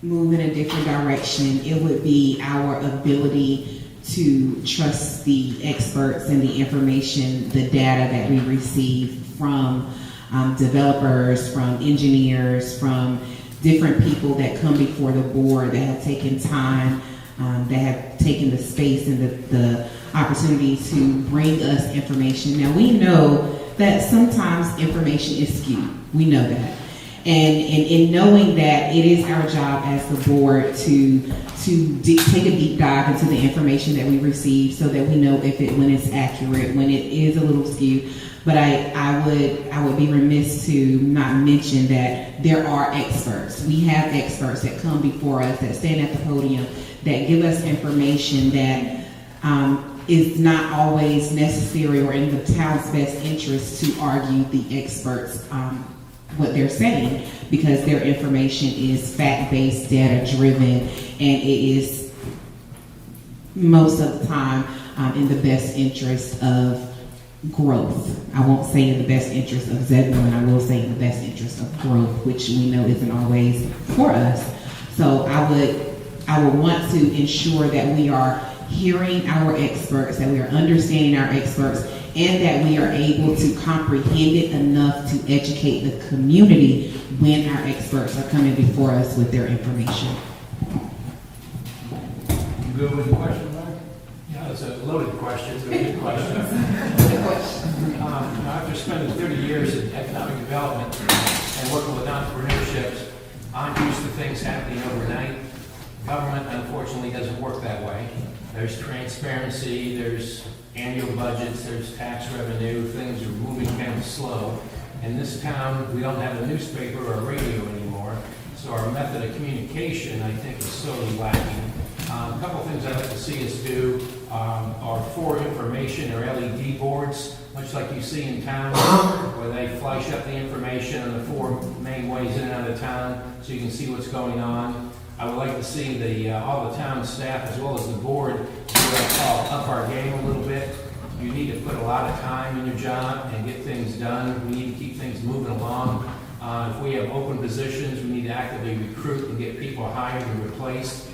move in a different direction, it would be our ability to trust the experts and the information, the data that we receive from developers, from engineers, from different people that come before the board that have taken time, that have taken the space and the opportunity to bring us information. Now we know that sometimes information is skewed. We know that. And in knowing that, it is our job as the board to take a deep dive into the information that we receive so that we know when it's accurate, when it is a little skewed. But I would be remiss to not mention that there are experts. We have experts that come before us, that stand at the podium, that give us information that is not always necessary or in the town's best interest to argue the experts what they're saying, because their information is fact-based, data-driven, and it is most of the time in the best interest of growth. I won't say in the best interest of Zebulon, I will say in the best interest of growth, which we know isn't always for us. So I would want to ensure that we are hearing our experts, that we are understanding our experts, and that we are able to comprehend it enough to educate the community when our experts are coming before us with their information. You good with the question, Mike? Yeah, it's a loaded question, but a good question. After spending 30 years in economic development and working with entrepreneurships, I'm used to things happening overnight. Government, unfortunately, doesn't work that way. There's transparency, there's annual budgets, there's tax revenue, things are moving kind of slow. In this town, we don't have a newspaper or a radio anymore, so our method of communication, I think, is sorely lacking. A couple of things I'd like to see us do are for information or LED boards, much like you see in town, where they flash up the information on the 4 main ways in and out of town, so you can see what's going on. I would like to see all the town staff as well as the board do what I call up our game a little bit you need to put a lot of time in your job and get things done. We need to keep things moving along. If we have open positions, we need to actively recruit and get people hired and replaced.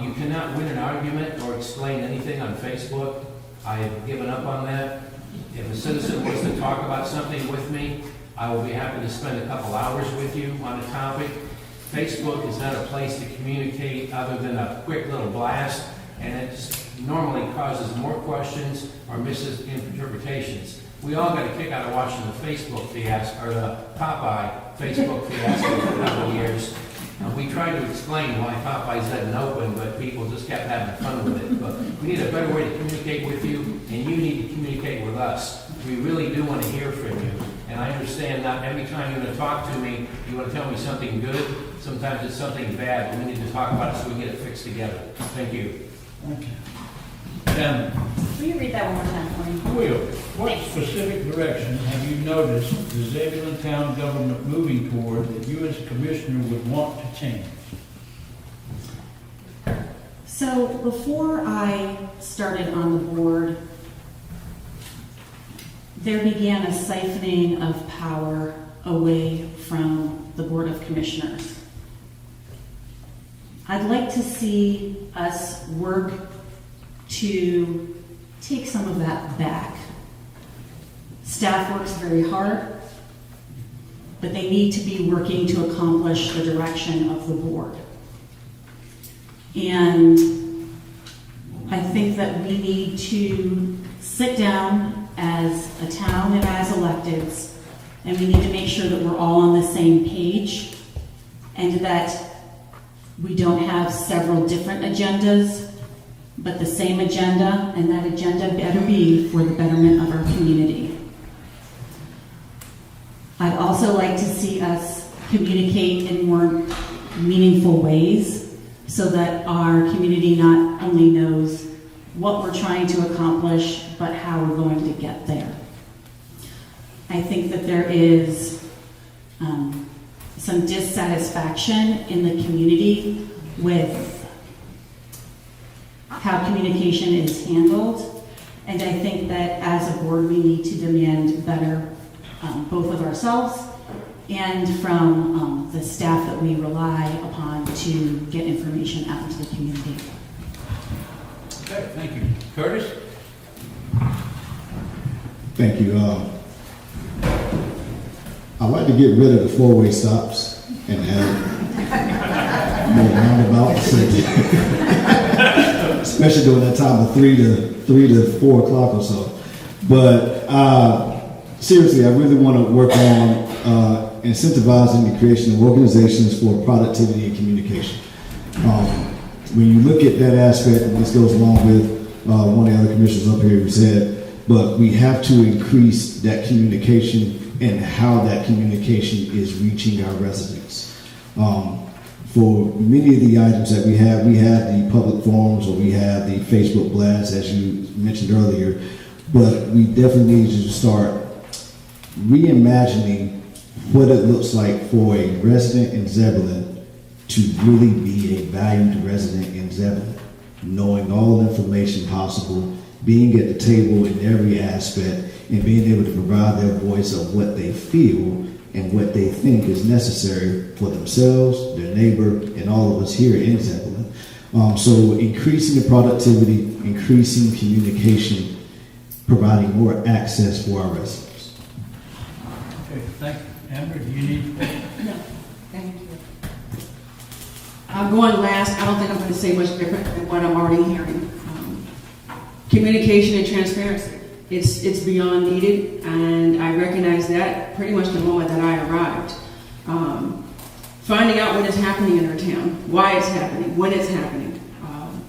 You cannot win an argument or explain anything on Facebook. I have given up on that. If a citizen wants to talk about something with me, I will be happy to spend a couple hours with you on a topic. Facebook is not a place to communicate other than a quick little blast, and it normally causes more questions or misinterpretations. We all got a kick out of watching the Facebook fiasco, or the Popeye Facebook fiasco for a couple of years. We tried to explain why Popeyes hadn't opened, but people just kept having fun with it. But we need a better way to communicate with you, and you need to communicate with us. We really do want to hear from you. And I understand not every time you're going to talk to me, you want to tell me something good. Sometimes it's something bad, but we need to talk about it so we can get it fixed together. Thank you. Thank you. Will you read that one more time for me? I will. What specific direction have you noticed the Zebulon town government moving toward that you as a commissioner would want to change? So before I started on the board, there began a siphoning of power away from the Board of Commissioners. I'd like to see us work to take some of that back. Staff works very hard, but they need to be working to accomplish the direction of the board. And I think that we need to sit down as a town and as electeds, and we need to make sure that we're all on the same page and that we don't have several different agendas, but the same agenda, and that agenda better be for the betterment of our community. I'd also like to see us communicate in more meaningful ways so that our community not only knows what we're trying to accomplish, but how we're going to get there. I think that there is some dissatisfaction in the community with how communication is handled, and I think that as a board we need to demand better both of ourselves and from the staff that we rely upon to get information out into the community. Okay, thank you. Curtis? Thank you. I'd like to get rid of the four-way stops and have more roundabouts, especially during that time of 3 to 4 o'clock or so. But seriously, I really want to work on incentivizing the creation of organizations for productivity and communication. When you look at that aspect, and this goes along with one of the other commissioners up here who said, but we have to increase that communication and how that communication is reaching our residents. For many of the items that we have the public forums or we have the Facebook blasts, as you mentioned earlier, but we definitely need to start reimagining what it looks like for a resident in Zebulon to really be a valued resident in Zebulon, knowing all the information possible, being at the table in every aspect, and being able to provide their voice of what they feel and what they think is necessary for themselves, their neighbor, and all of us here in Zebulon. So increasing the productivity, increasing communication, providing more access for our residents. Okay, thank you. Amber, do you need? No, thank you. I'm going last. I don't think I'm going to say much different than what I'm already hearing. Communication and transparency. It's beyond needed, and I recognize that pretty much the moment that I arrived. Finding out what is happening in our town, why it's happening, when it's happening,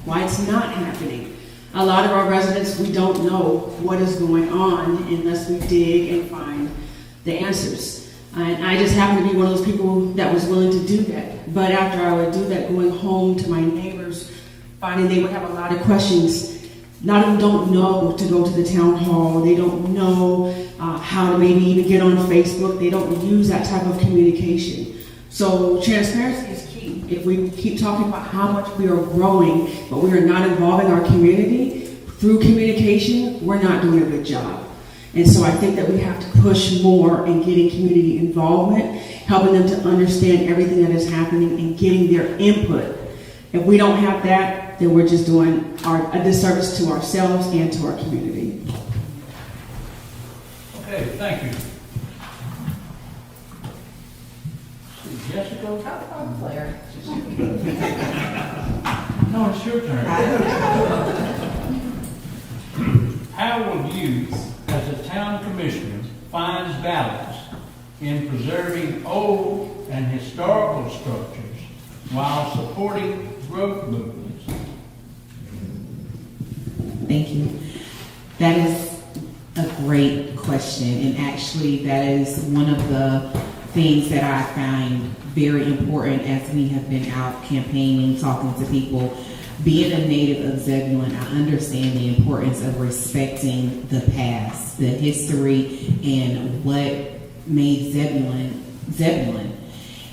why it's not happening. A lot of our residents, we don't know what is going on unless we dig and find the answers. And I just happen to be one of those people that was willing to do that. But after I would do that, going home to my neighbors, finding they would have a lot of questions. Not of them don't know to go to the town hall. They don't know how to maybe even get on Facebook. They don't use that type of communication. So transparency is key. If we keep talking about how much we are growing, but we are not involving our community through communication, we're not doing a good job. And so I think that we have to push more in getting community involvement, helping them to understand everything that is happening and getting their input. If we don't have that, then we're just doing a disservice to ourselves and to our community. Okay, thank you. Jessica? Claire. No, it's your turn. How will you, as a town commissioner, find balance in preserving old and historical structures while supporting growth movements? Thank you. That is a great question, and actually that is one of the things that I find very important as we have been out campaigning, talking to people. Being a native of Zebulon, I understand the importance of respecting the past, the history, and what made Zebulon, Zebulon.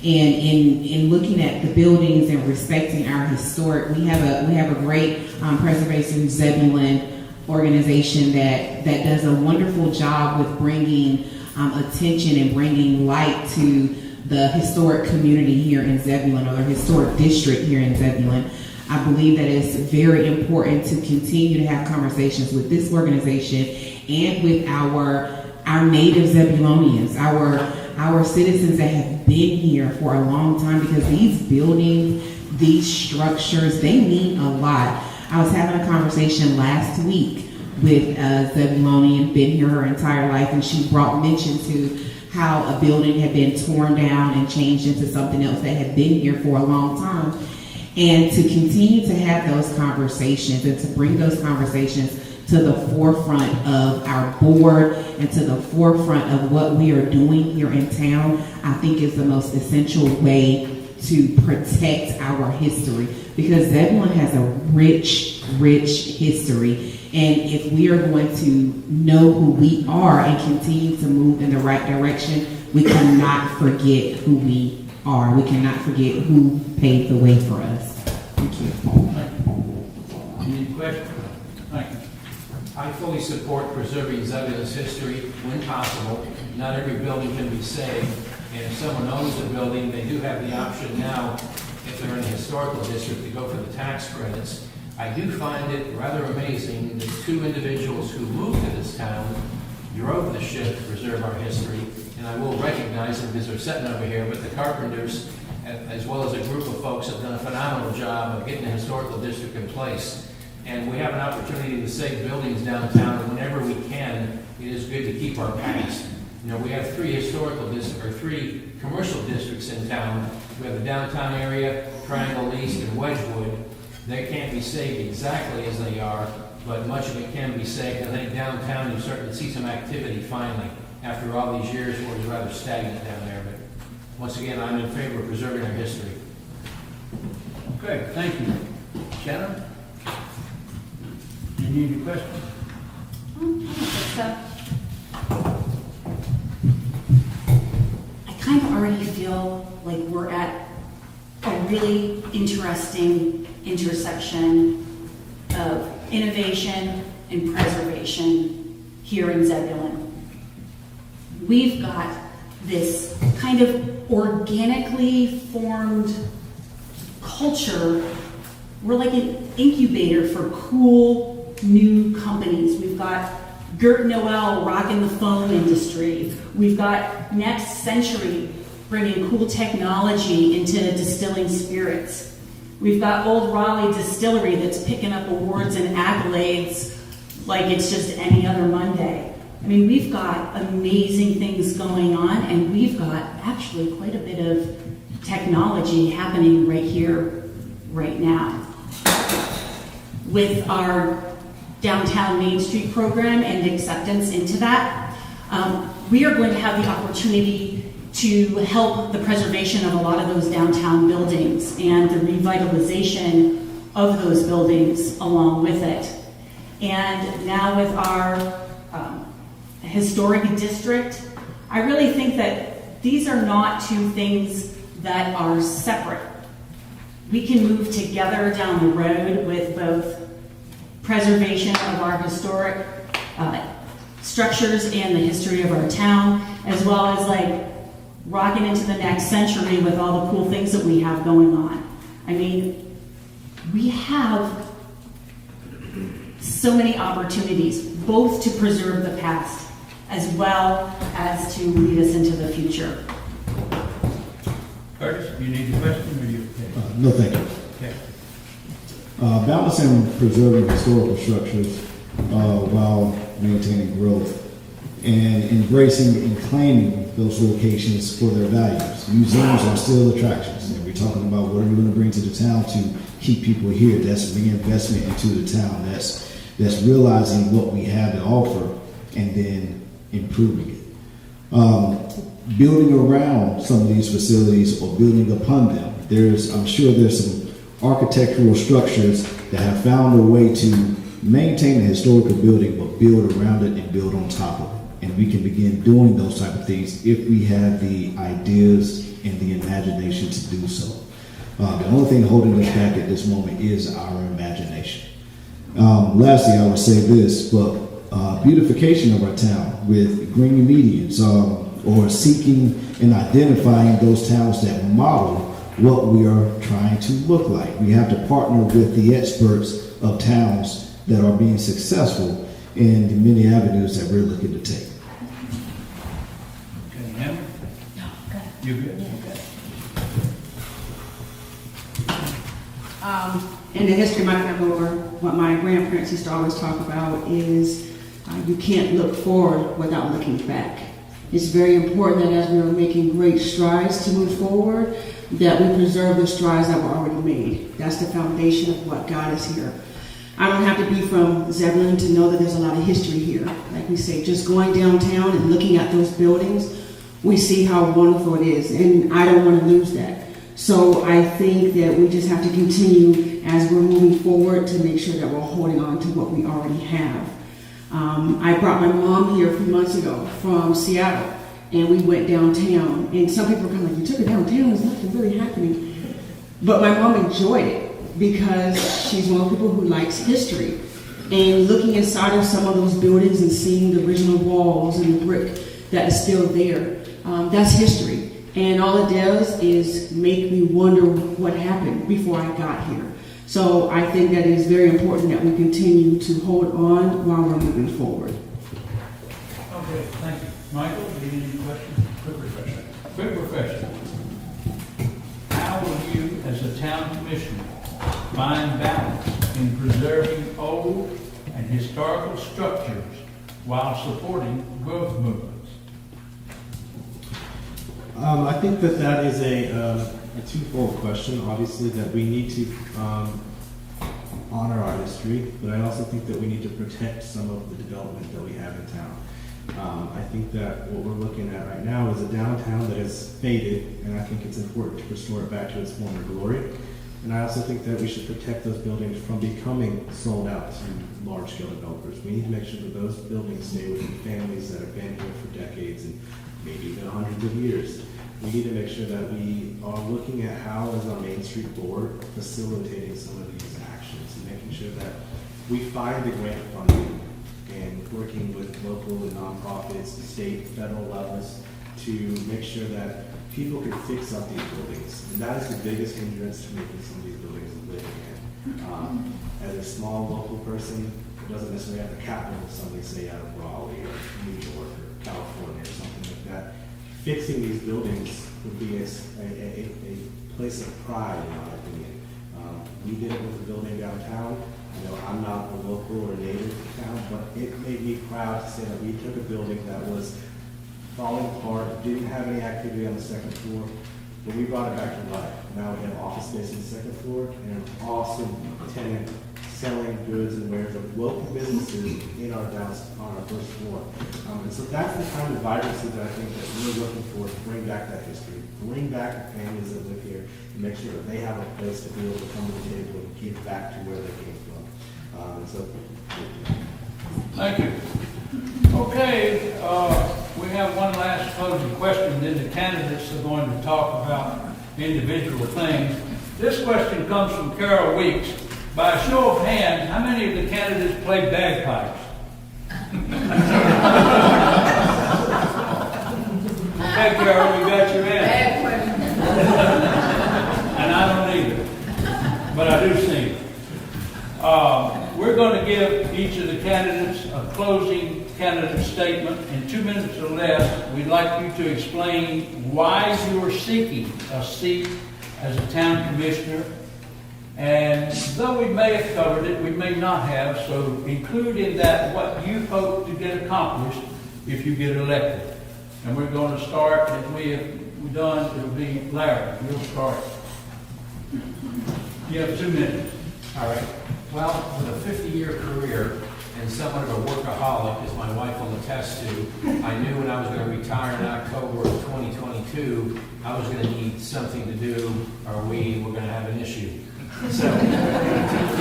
And in looking at the buildings and respecting our historic, we have a great Preservation Zebulon organization that does a wonderful job with bringing attention and bringing light to the historic community here in Zebulon, or the historic district here in Zebulon. I believe that it's very important to continue to have conversations with this organization and with our native Zebulonians, our citizens that have been here for a long time, because these buildings, these structures, they mean a lot. I was having a conversation last week with a Zebulonian, been here her entire life, and she brought mention to how a building had been torn down and changed into something else that had been here for a long time. And to continue to have those conversations and to bring those conversations to the forefront of our board and to the forefront of what we are doing here in town, I think is the most essential way to protect our history, because Zebulon has a rich, rich history. And if we are going to know who we are and continue to move in the right direction, we cannot forget who we are. We cannot forget who paved the way for us. Thank you. Any questions? Thank you. I fully support preserving Zebulon's history when possible. Not every building can be saved, and if someone owns a building, they do have the option now, if they're in a historical district, to go for the tax credits. I do find it rather amazing that two individuals who moved to this town drove the ship to preserve our history, and I will recognize them because they're sitting over here, but the Carpenters, as well as a group of folks, have done a phenomenal job of getting the historical district in place. And we have an opportunity to save buildings downtown, and whenever we can, it is good to keep our past. You know, we have three commercial districts in town. We have the downtown area, Triangle East, and Wedgwood. They can't be saved exactly as they are, but much of it can be saved. I think downtown you're starting to see some activity finally, after all these years where it was rather stagnant down there. But once again, I'm in favor of preserving our history. Okay, thank you. Shannon? Any questions? I don't think so. I kind of already feel like we're at a really interesting intersection of innovation and preservation here in Zebulon. We've got this kind of organically formed culture. We're like an incubator for cool new companies. We've got Gert Noel rocking the foam industry. We've got Next Century bringing cool technology into distilling spirits. We've got Old Raleigh Distillery that's picking up awards and accolades like it's just any other Monday. I mean, we've got amazing things going on, and we've got actually quite a bit of technology happening right here, right now. With our Downtown Main Street program and acceptance into that, we are going to have the opportunity to help the preservation of a lot of those downtown buildings and the revitalization of those buildings along with it. And now with our historic district, I really think that these are not two things that are separate. We can move together down the road with both preservation of our historic structures and the history of our town, as well as like rocking into the next century with all the cool things that we have going on. I mean, we have so many opportunities, both to preserve the past as well as to lead us into the future. Curtis, you need a question, or you okay? No, thank you. Okay. Balancing and preserving historical structures while maintaining growth and embracing and claiming those locations for their values. Museums are still attractions. And we're talking about what are we going to bring to the town to keep people here. That's reinvestment into the town. That's realizing what we have to offer and then improving it. Building around some of these facilities or building upon them. I'm sure there's some architectural structures that have found a way to maintain the historical building but build around it and build on top of it. And we can begin doing those type of things if we have the ideas and the imagination to do so. The only thing holding us back at this moment is our imagination. Lastly, I would say this, but beautification of our town with green medians or seeking and identifying those towns that model what we are trying to look like. We have to partner with the experts of towns that are being successful in the many avenues that we're looking to take. Okay, Amber? No, good. You good? Okay. In the history, my family, or what my grandparents used to always talk about is you can't look forward without looking back. It's very important that as we are making great strides to move forward, that we preserve the strides that were already made. That's the foundation of what got us here. I don't have to be from Zebulon to know that there's a lot of history here. Like we say, just going downtown and looking at those buildings, we see how wonderful it is, and I don't want to lose that. So I think that we just have to continue as we're moving forward to make sure that we're holding on to what we already have. I brought my mom here a few months ago from Seattle, and we went downtown. And some people were kind of like, you took her downtown, there's nothing really happening. But my mom enjoyed it because she's one of the people who likes history. And looking inside of some of those buildings and seeing the original walls and the brick that is still there, that's history. And all it does is make me wonder what happened before I got here. So I think that it is very important that we continue to hold on while we're moving forward. Okay, thank you. Michael, do you need any questions? Quick refresher. Quick refresher. How will you, as a town commissioner, find balance in preserving old and historical structures while supporting growth movements? I think that is a twofold question. Obviously, that we need to honor our history, but I also think that we need to protect some of the development that we have in town. I think that what we're looking at right now is a downtown that has faded, and I think it's important to restore it back to its former glory. And I also think that we should protect those buildings from becoming sold out to large-scale developers. We need to make sure that those buildings stay within families that have been here for decades and maybe even hundreds of years. We need to make sure that we are looking at how is our Main Street Board facilitating some of these actions and making sure that we find the grant funding and working with local and nonprofits, state, federal levels to make sure that people can fix up these buildings. And that is the biggest hindrance to making some of these buildings living in. As a small local person, it doesn't necessarily have the capital of somebody, say, out of Raleigh or New York or California or something like that. Fixing these buildings would be a place of pride, in my opinion. We did it with the building downtown. I know I'm not a local or native to town, but it made me proud to say that we took a building that was falling apart, didn't have any activity on the second floor, but we brought it back to life. Now we have office space on the second floor and an awesome tenant selling goods and wares of local businesses in our on our first floor. And so that's the kind of vibrancy that I think that we're looking for to bring back that history, bring back the families that live here, and make sure that they have a place to be able to come to the table and give back to where they came from. Thank you. Okay, we have one last closing question, then the candidates are going to talk about individual things. This question comes from Carol Weeks, By a show of hands, how many of the candidates play bagpipes? Hey, Carol, you got your answer. And I don't either, but I do sing. We're going to give each of the candidates a closing candidate statement in 2 minutes or less. We'd like you to explain why you are seeking a seat as a town commissioner. And though we may have covered it, we may not have, so include in that what you hope to get accomplished if you get elected. And we're going to start, as we have done, it'll be Larry. You'll start. You have 2 minutes. All right. Well, with a 50-year career and somewhat of a workaholic, as my wife will attest to, I knew when I was going to retire in October of 2022, I was going to need something to do, or we were going to have an issue. So, in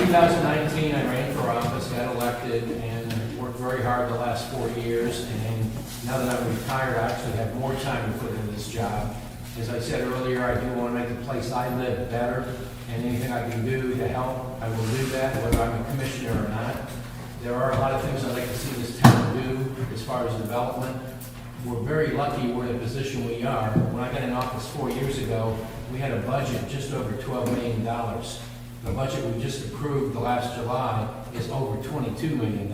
2019, I ran for office, got elected, and worked very hard the last 4 years. And now that I'm retired, I actually have more time to put in this job. As I said earlier, I do want to make the place I live better, and anything I can do to help, I will do that, whether I'm a commissioner or not. There are a lot of things I'd like to see this town do as far as development. We're very lucky we're in the position we are. When I got in office 4 years ago, we had a budget just over $12 million. The budget we just approved the last July is over $22 million.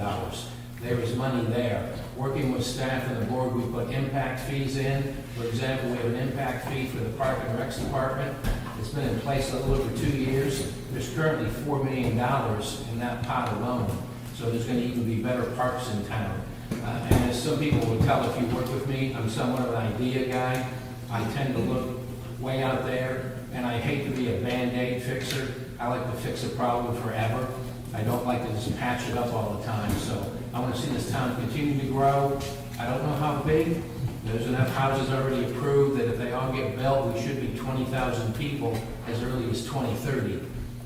There is money there. Working with staff and the board, we put impact fees in. For example, we have an impact fee for the Park and Recs Department. It's been in place a little over 2 years. There's currently $4 million in that pot alone. So there's going to even be better parks in town. And as some people will tell if you work with me, I'm somewhat of an idea guy. I tend to look way out there, and I hate to be a Band-Aid fixer. I like to fix a problem forever. I don't like to just patch it up all the time. So I want to see this town continue to grow. I don't know how big. There's enough houses already approved that if they all get built, we should be 20,000 people as early as 2030.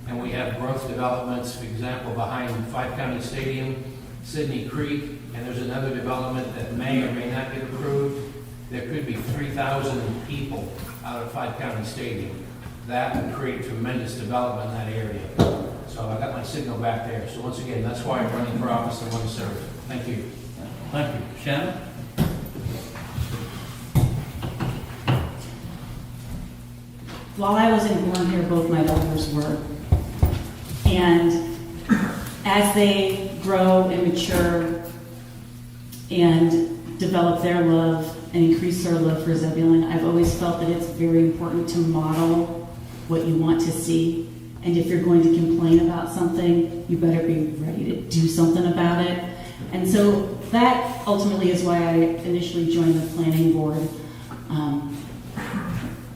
And we have growth developments, for example, behind Five County Stadium, Sydney Creek, and there's another development that may or may not get approved. There could be 3,000 people out of Five County Stadium. That would create tremendous development in that area. So I got my signal back there. So once again, that's why I'm running for office and want to serve. Thank you. Thank you. Shannon? While I wasn't born here, both my daughters were. And as they grow and mature and develop their love and increase their love for Zebulon, I've always felt that it's very important to model what you want to see. And if you're going to complain about something, you better be ready to do something about it. And so that ultimately is why I initially joined the planning board.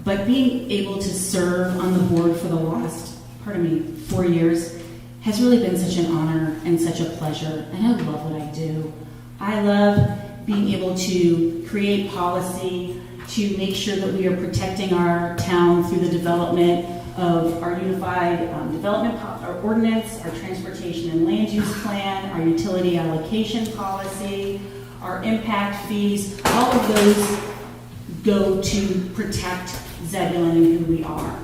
But being able to serve on the board for the last, 4 years has really been such an honor and such a pleasure. And I love what I do. I love being able to create policy to make sure that we are protecting our town through the development of our unified development our ordinance, our transportation and land use plan, our utility allocation policy, our impact fees. All of those go to protect Zebulon and who we are.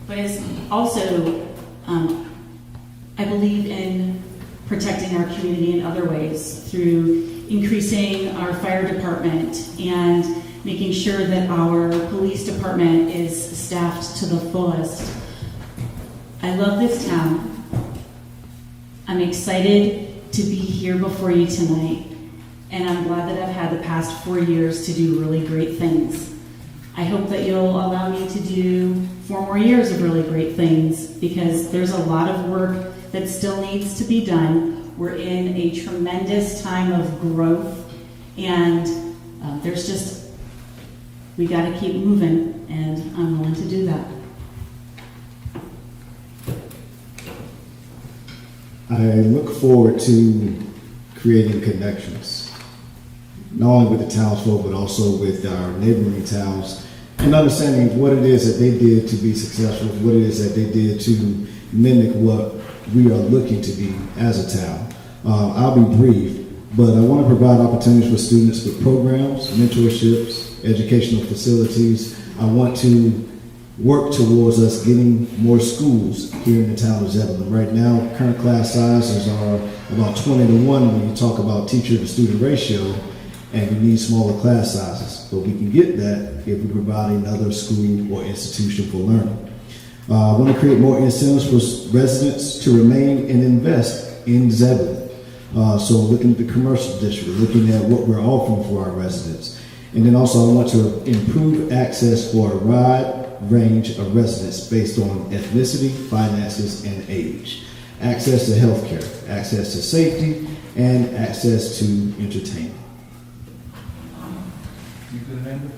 But it's also, I believe in protecting our community in other ways through increasing our fire department and making sure that our police department is staffed to the fullest. I love this town. I'm excited to be here before you tonight, and I'm glad that I've had the past 4 years to do really great things. I hope that you'll allow me to do 4 more years of really great things, because there's a lot of work that still needs to be done. We're in a tremendous time of growth, and we got to keep moving, and I'm willing to do that. I look forward to creating connections, not only with the townsfolk, but also with our neighboring towns, and understanding what it is that they did to be successful, what it is that they did to mimic what we are looking to be as a town. I'll be brief, but I want to provide opportunities for students with programs, mentorships, educational facilities. I want to work towards us getting more schools here in the town of Zebulon. Right now, current class sizes are about 20 to 1 when you talk about teacher to student ratio, and we need smaller class sizes. But we can get that if we provide another school or institution for learning. I want to create more incentives for residents to remain and invest in Zebulon. So looking at the commercial district, looking at what we're offering for our residents. And then also I want to improve access for a wide range of residents based on ethnicity, finances, and age. Access to healthcare, access to safety, and access to entertainment. You good, Amber?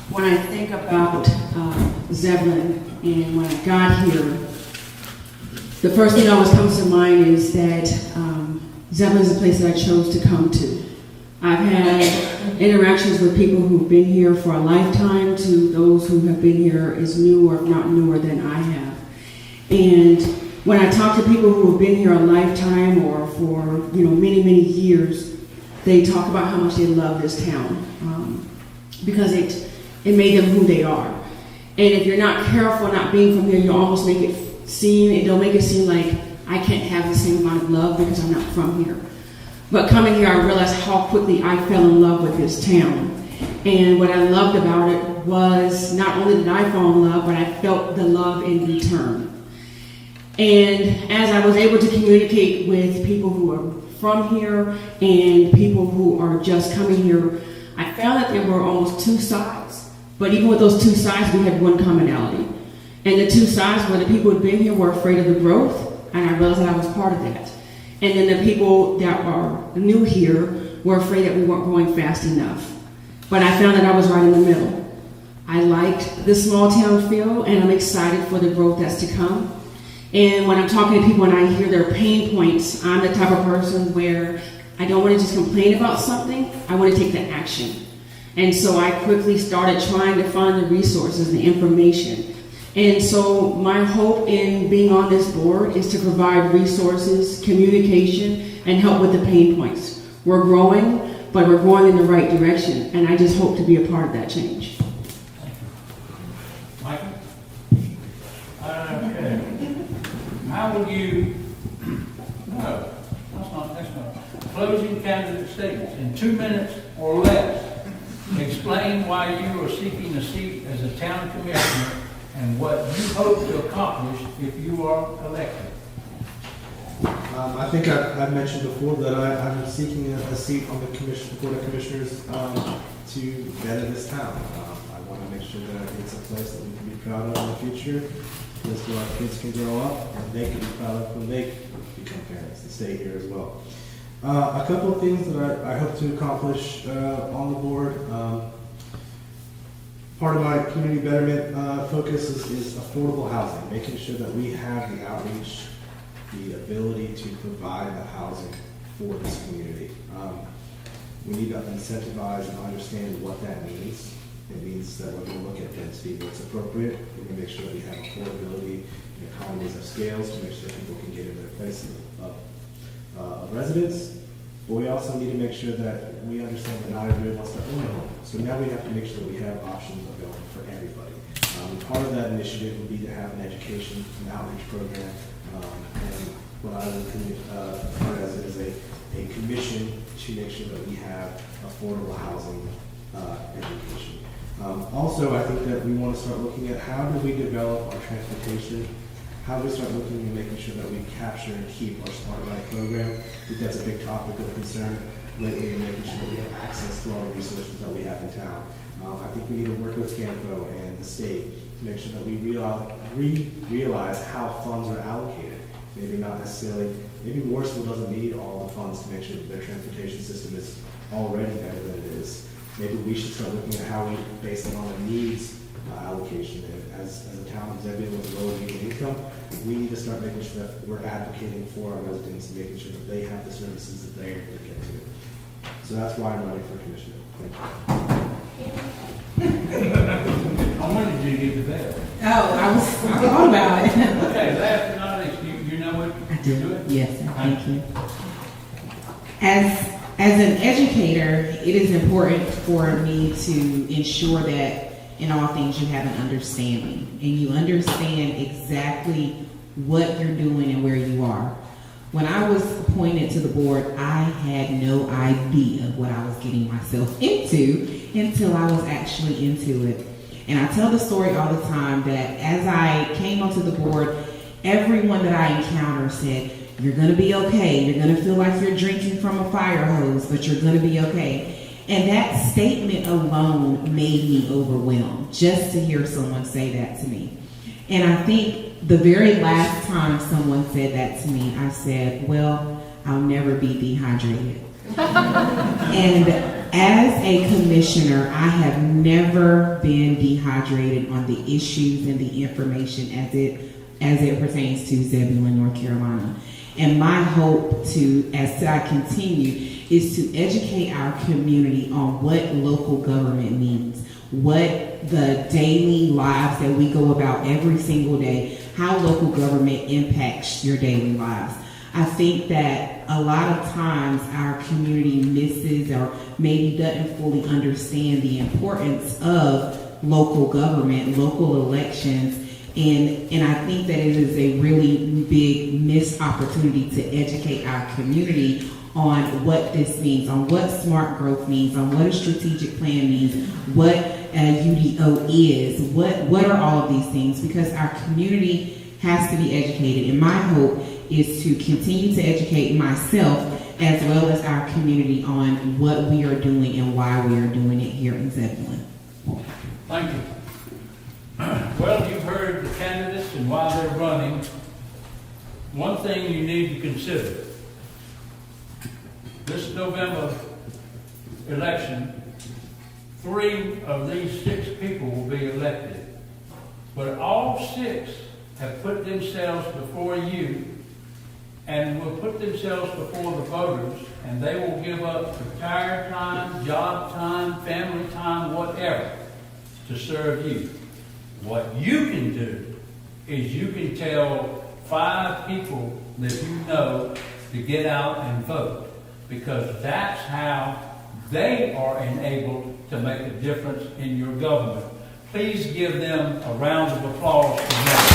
When I think about Zebulon and when I got here, the first thing that always comes to mind is that Zebulon is a place that I chose to come to. I've had interactions with people who've been here for a lifetime to those who have been here as new or not newer than I have. And when I talk to people who have been here a lifetime or for many, many years, they talk about how much they love this town because it made them who they are. And if you're not careful not being from here, you'll almost make it it'll make it seem like I can't have the same amount of love because I'm not from here. But coming here, I realized how quickly I fell in love with this town. And what I loved about it was not only did I fall in love, but I felt the love in return. And as I was able to communicate with people who are from here and people who are just coming here, I found that there were almost two sides. But even with those two sides, we had one commonality. And the two sides were the people who had been here were afraid of the growth, and I realized that I was part of that. And then the people that are new here were afraid that we weren't growing fast enough. But I found that I was right in the middle. I liked the small town feel, and I'm excited for the growth that's to come. And when I'm talking to people and I hear their pain points, I'm the type of person where I don't want to just complain about something, I want to take the action. And so I quickly started trying to find the resources, the information. And so my hope in being on this board is to provide resources, communication, and help with the pain points. We're growing, but we're going in the right direction, and I just hope to be a part of that change. Michael? Okay. How will you, no, that's not. Closing candidate statements in 2 minutes or less. Explain why you are seeking a seat as a town commissioner and what you hope to accomplish if you are elected. I think I've mentioned before that I'm seeking a seat on the Board of Commissioners to better this town. I want to make sure that it's a place that we can be proud of in the future, a place where our kids can grow up and they can be proud of when they become parents and stay here as well. A couple of things that I hope to accomplish on the board. Part of my community betterment focus is affordable housing, making sure that we have the outreach, the ability to provide the housing for this community. We need to incentivize and understand what that means. It means that we're going to look at density where it's appropriate. We're going to make sure that we have affordability and economies of scales to make sure that people can get in their place of residence. But we also need to make sure that we understand that not everybody wants to own a home. So now we have to make sure that we have options available for everybody. Part of that initiative would be to have an education and outreach program. And what I would part as is a commission to make sure that we have affordable housing education. Also, I think that we want to start looking at how do we develop our transportation. How do we start looking and making sure that we capture and keep our Smart Ride program? I think that's a big topic of concern lately, and making sure that we have access to all the resources that we have in town. I think we need to work with CAMPO and the state to make sure that we realize how funds are allocated. Maybe not necessarily, maybe Morrisville doesn't need all the funds to make sure that their transportation system is already better than it is. Maybe we should start looking at how we base it on a needs allocation. And as a town of Zebulon with low median income, we need to start making sure that we're advocating for our residents and making sure that they have the services that they're able to get to. So that's why I'm running for commissioner. Thank you. I wanted you to get the bell. Oh, I thought about it. Okay, last but not least, you know what I you're do. doing? Yes, thank you. As As an educator, it is important for me to ensure that in all things you have an understanding and you understand exactly what you're doing and where you are. When I was appointed to the board, I had no idea what I was getting myself into until I was actually into it. And I tell the story all the time that as I came onto the board, everyone that I encountered said, "You're going to be okay. You're going to feel like you're drinking from a fire hose, but you're going to be okay." And that statement alone made me overwhelmed just to hear someone say that to me. And I think the very last time someone said that to me, I said, "Well, I'll never be dehydrated." And as a commissioner, I have never been dehydrated on the issues and the information as it pertains to Zebulon, North Carolina. And my hope as I continue is to educate our community on what local government means, what the daily lives that we go about every single day, how local government impacts your daily lives. I think that a lot of times our community misses or maybe doesn't fully understand the importance of local government, local elections, and I think that it is a really big missed opportunity to educate our community on what this means, on what smart growth means, on what a strategic plan means, what a UDO is, what are all of these things, because our community has to be educated. And my hope is to continue to educate myself as well as our community on what we are doing and why we are doing it here in Zebulon. Thank you. Well, you've heard the candidates and why they're running. One thing you need to consider. This November election, 3 of these 6 people will be elected. But all 6 have put themselves before you and will put themselves before the voters, and they will give up retired time, job time, family time, whatever, to serve you. What you can do is you can tell 5 people that you know to get out and vote, because that's how they are enabled to make a difference in your government. Please give them a round of applause for that.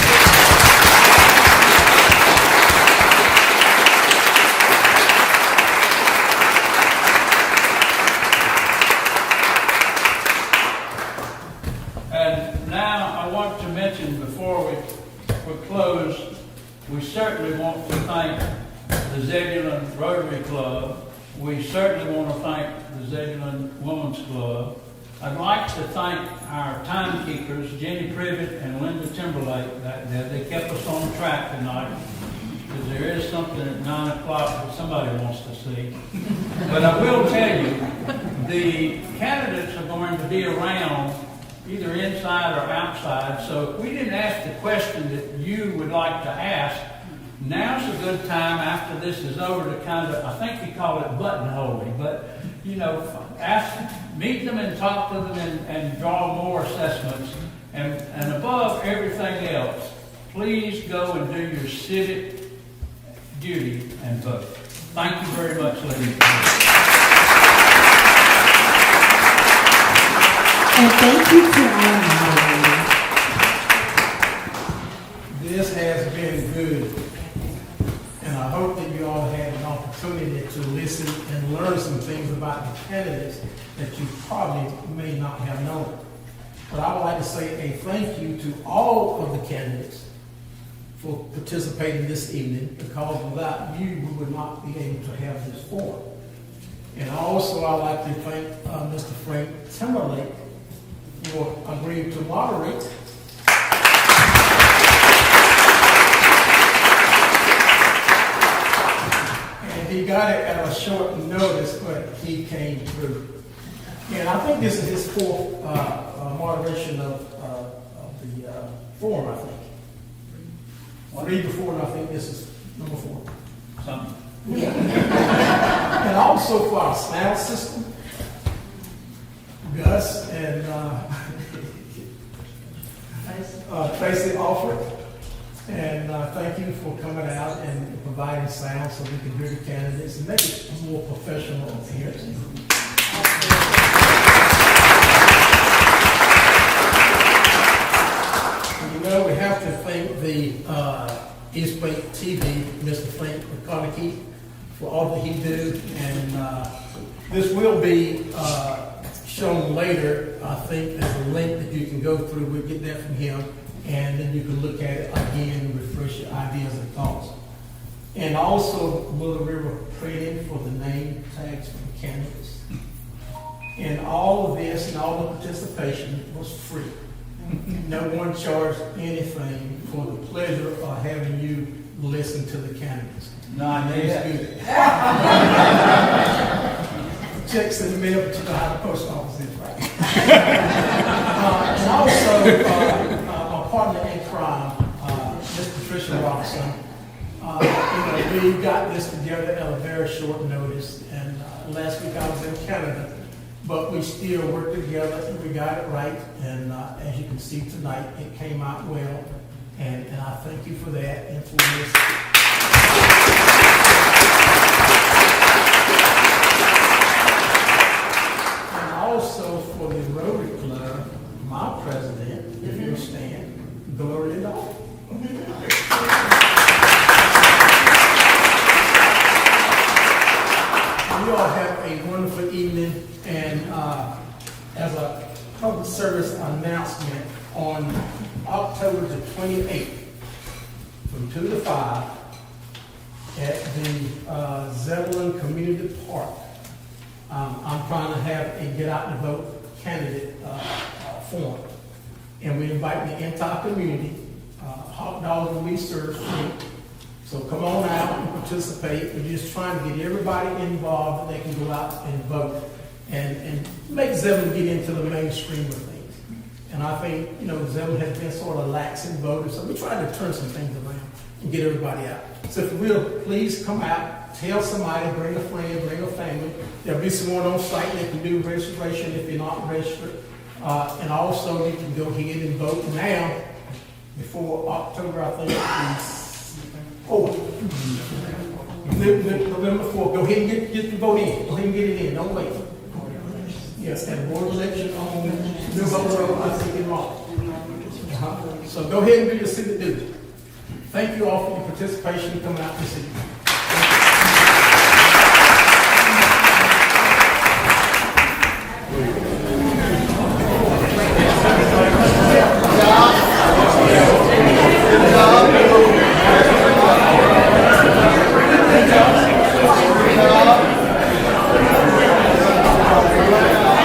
And now I want to mention before we close, we certainly want to thank the Zebulon Rotary Club. We certainly want to thank the Zebulon Women's Club. I'd like to thank our timekeepers, Jenny Privet and Linda Timberlake. They kept us on track tonight, because there is something at 9 o'clock that somebody wants to see. But I will tell you, the candidates are going to be around either inside or outside, so if we didn't ask the question that you would like to ask, now's a good time after this is over to kind of, I think you call it buttonholing, but, you know, meet them and talk to them and draw more assessments. And above everything else, please go and do your civic duty and vote. Thank you very much, ladies. And thank you to our moderators. This has been good, and I hope that you all had an opportunity to listen and learn some things about the candidates that you probably may not have known. But I would like to say a thank you to all of the candidates for participating this evening, because without you, we would not be able to have this forum. And also I'd like to thank Mr. Frank Timberlake for agreeing to moderate. And he got it at a short notice, but he came through. And I think this is his 4th moderation of the forum, I think. 3 before, and I think this is number 4. Something. Yeah. And also for our sound system, Gus and Tracy Alford. And thank you for coming out and providing sound so we can hear the candidates and make it a more professional appearance. You know, we have to thank the East Bay TV, Mr. Frank McConaughey, for all that he do. And this will be shown later. I think there's a link that you can go through. We'll get that from him. And then you can look at it again and refresh your ideas and thoughts. And also, Willow River trading for the name tags for the candidates. And all of this and all the participation was free. No one charged anything for the pleasure of having you listen to the candidates. Not It's good. Checks in the mail, but you know how the post office is, right? And also, my partner in crime, Miss Patricia Robinson. We got this together at a very short notice, and last week I was in Canada, but we still worked together and we got it right. And as you can see tonight, it came out well, and I thank you for that and for this. And also for the Rotary Club, my president, if you stand, glory to God. You all have a wonderful evening, and as a public service announcement, on October the 28th, from 2 to 5, at the Zebulon Community Park, I'm trying to have a get out and vote candidate forum. And we invite the entire community. Hot dogs will be served free. So come on out and participate. We're just trying to get everybody involved that they can go out and vote and make Zebulon get into the mainstream of things. And I think, Zebulon has been sort of lax in voting, so we're trying to turn some things around and get everybody out. So if you will, please come out, tell somebody, bring a friend, bring a family. There'll be someone on site that can do registration if you're not registered. And also you can go ahead and vote now before October, I think, November 4th. Go ahead and get the vote in. Go ahead and get it in. Don't wait. Yes, and board election on New Hope Road, I think in March. So go ahead and do your civic duty. Thank you all for your participation and coming out this evening.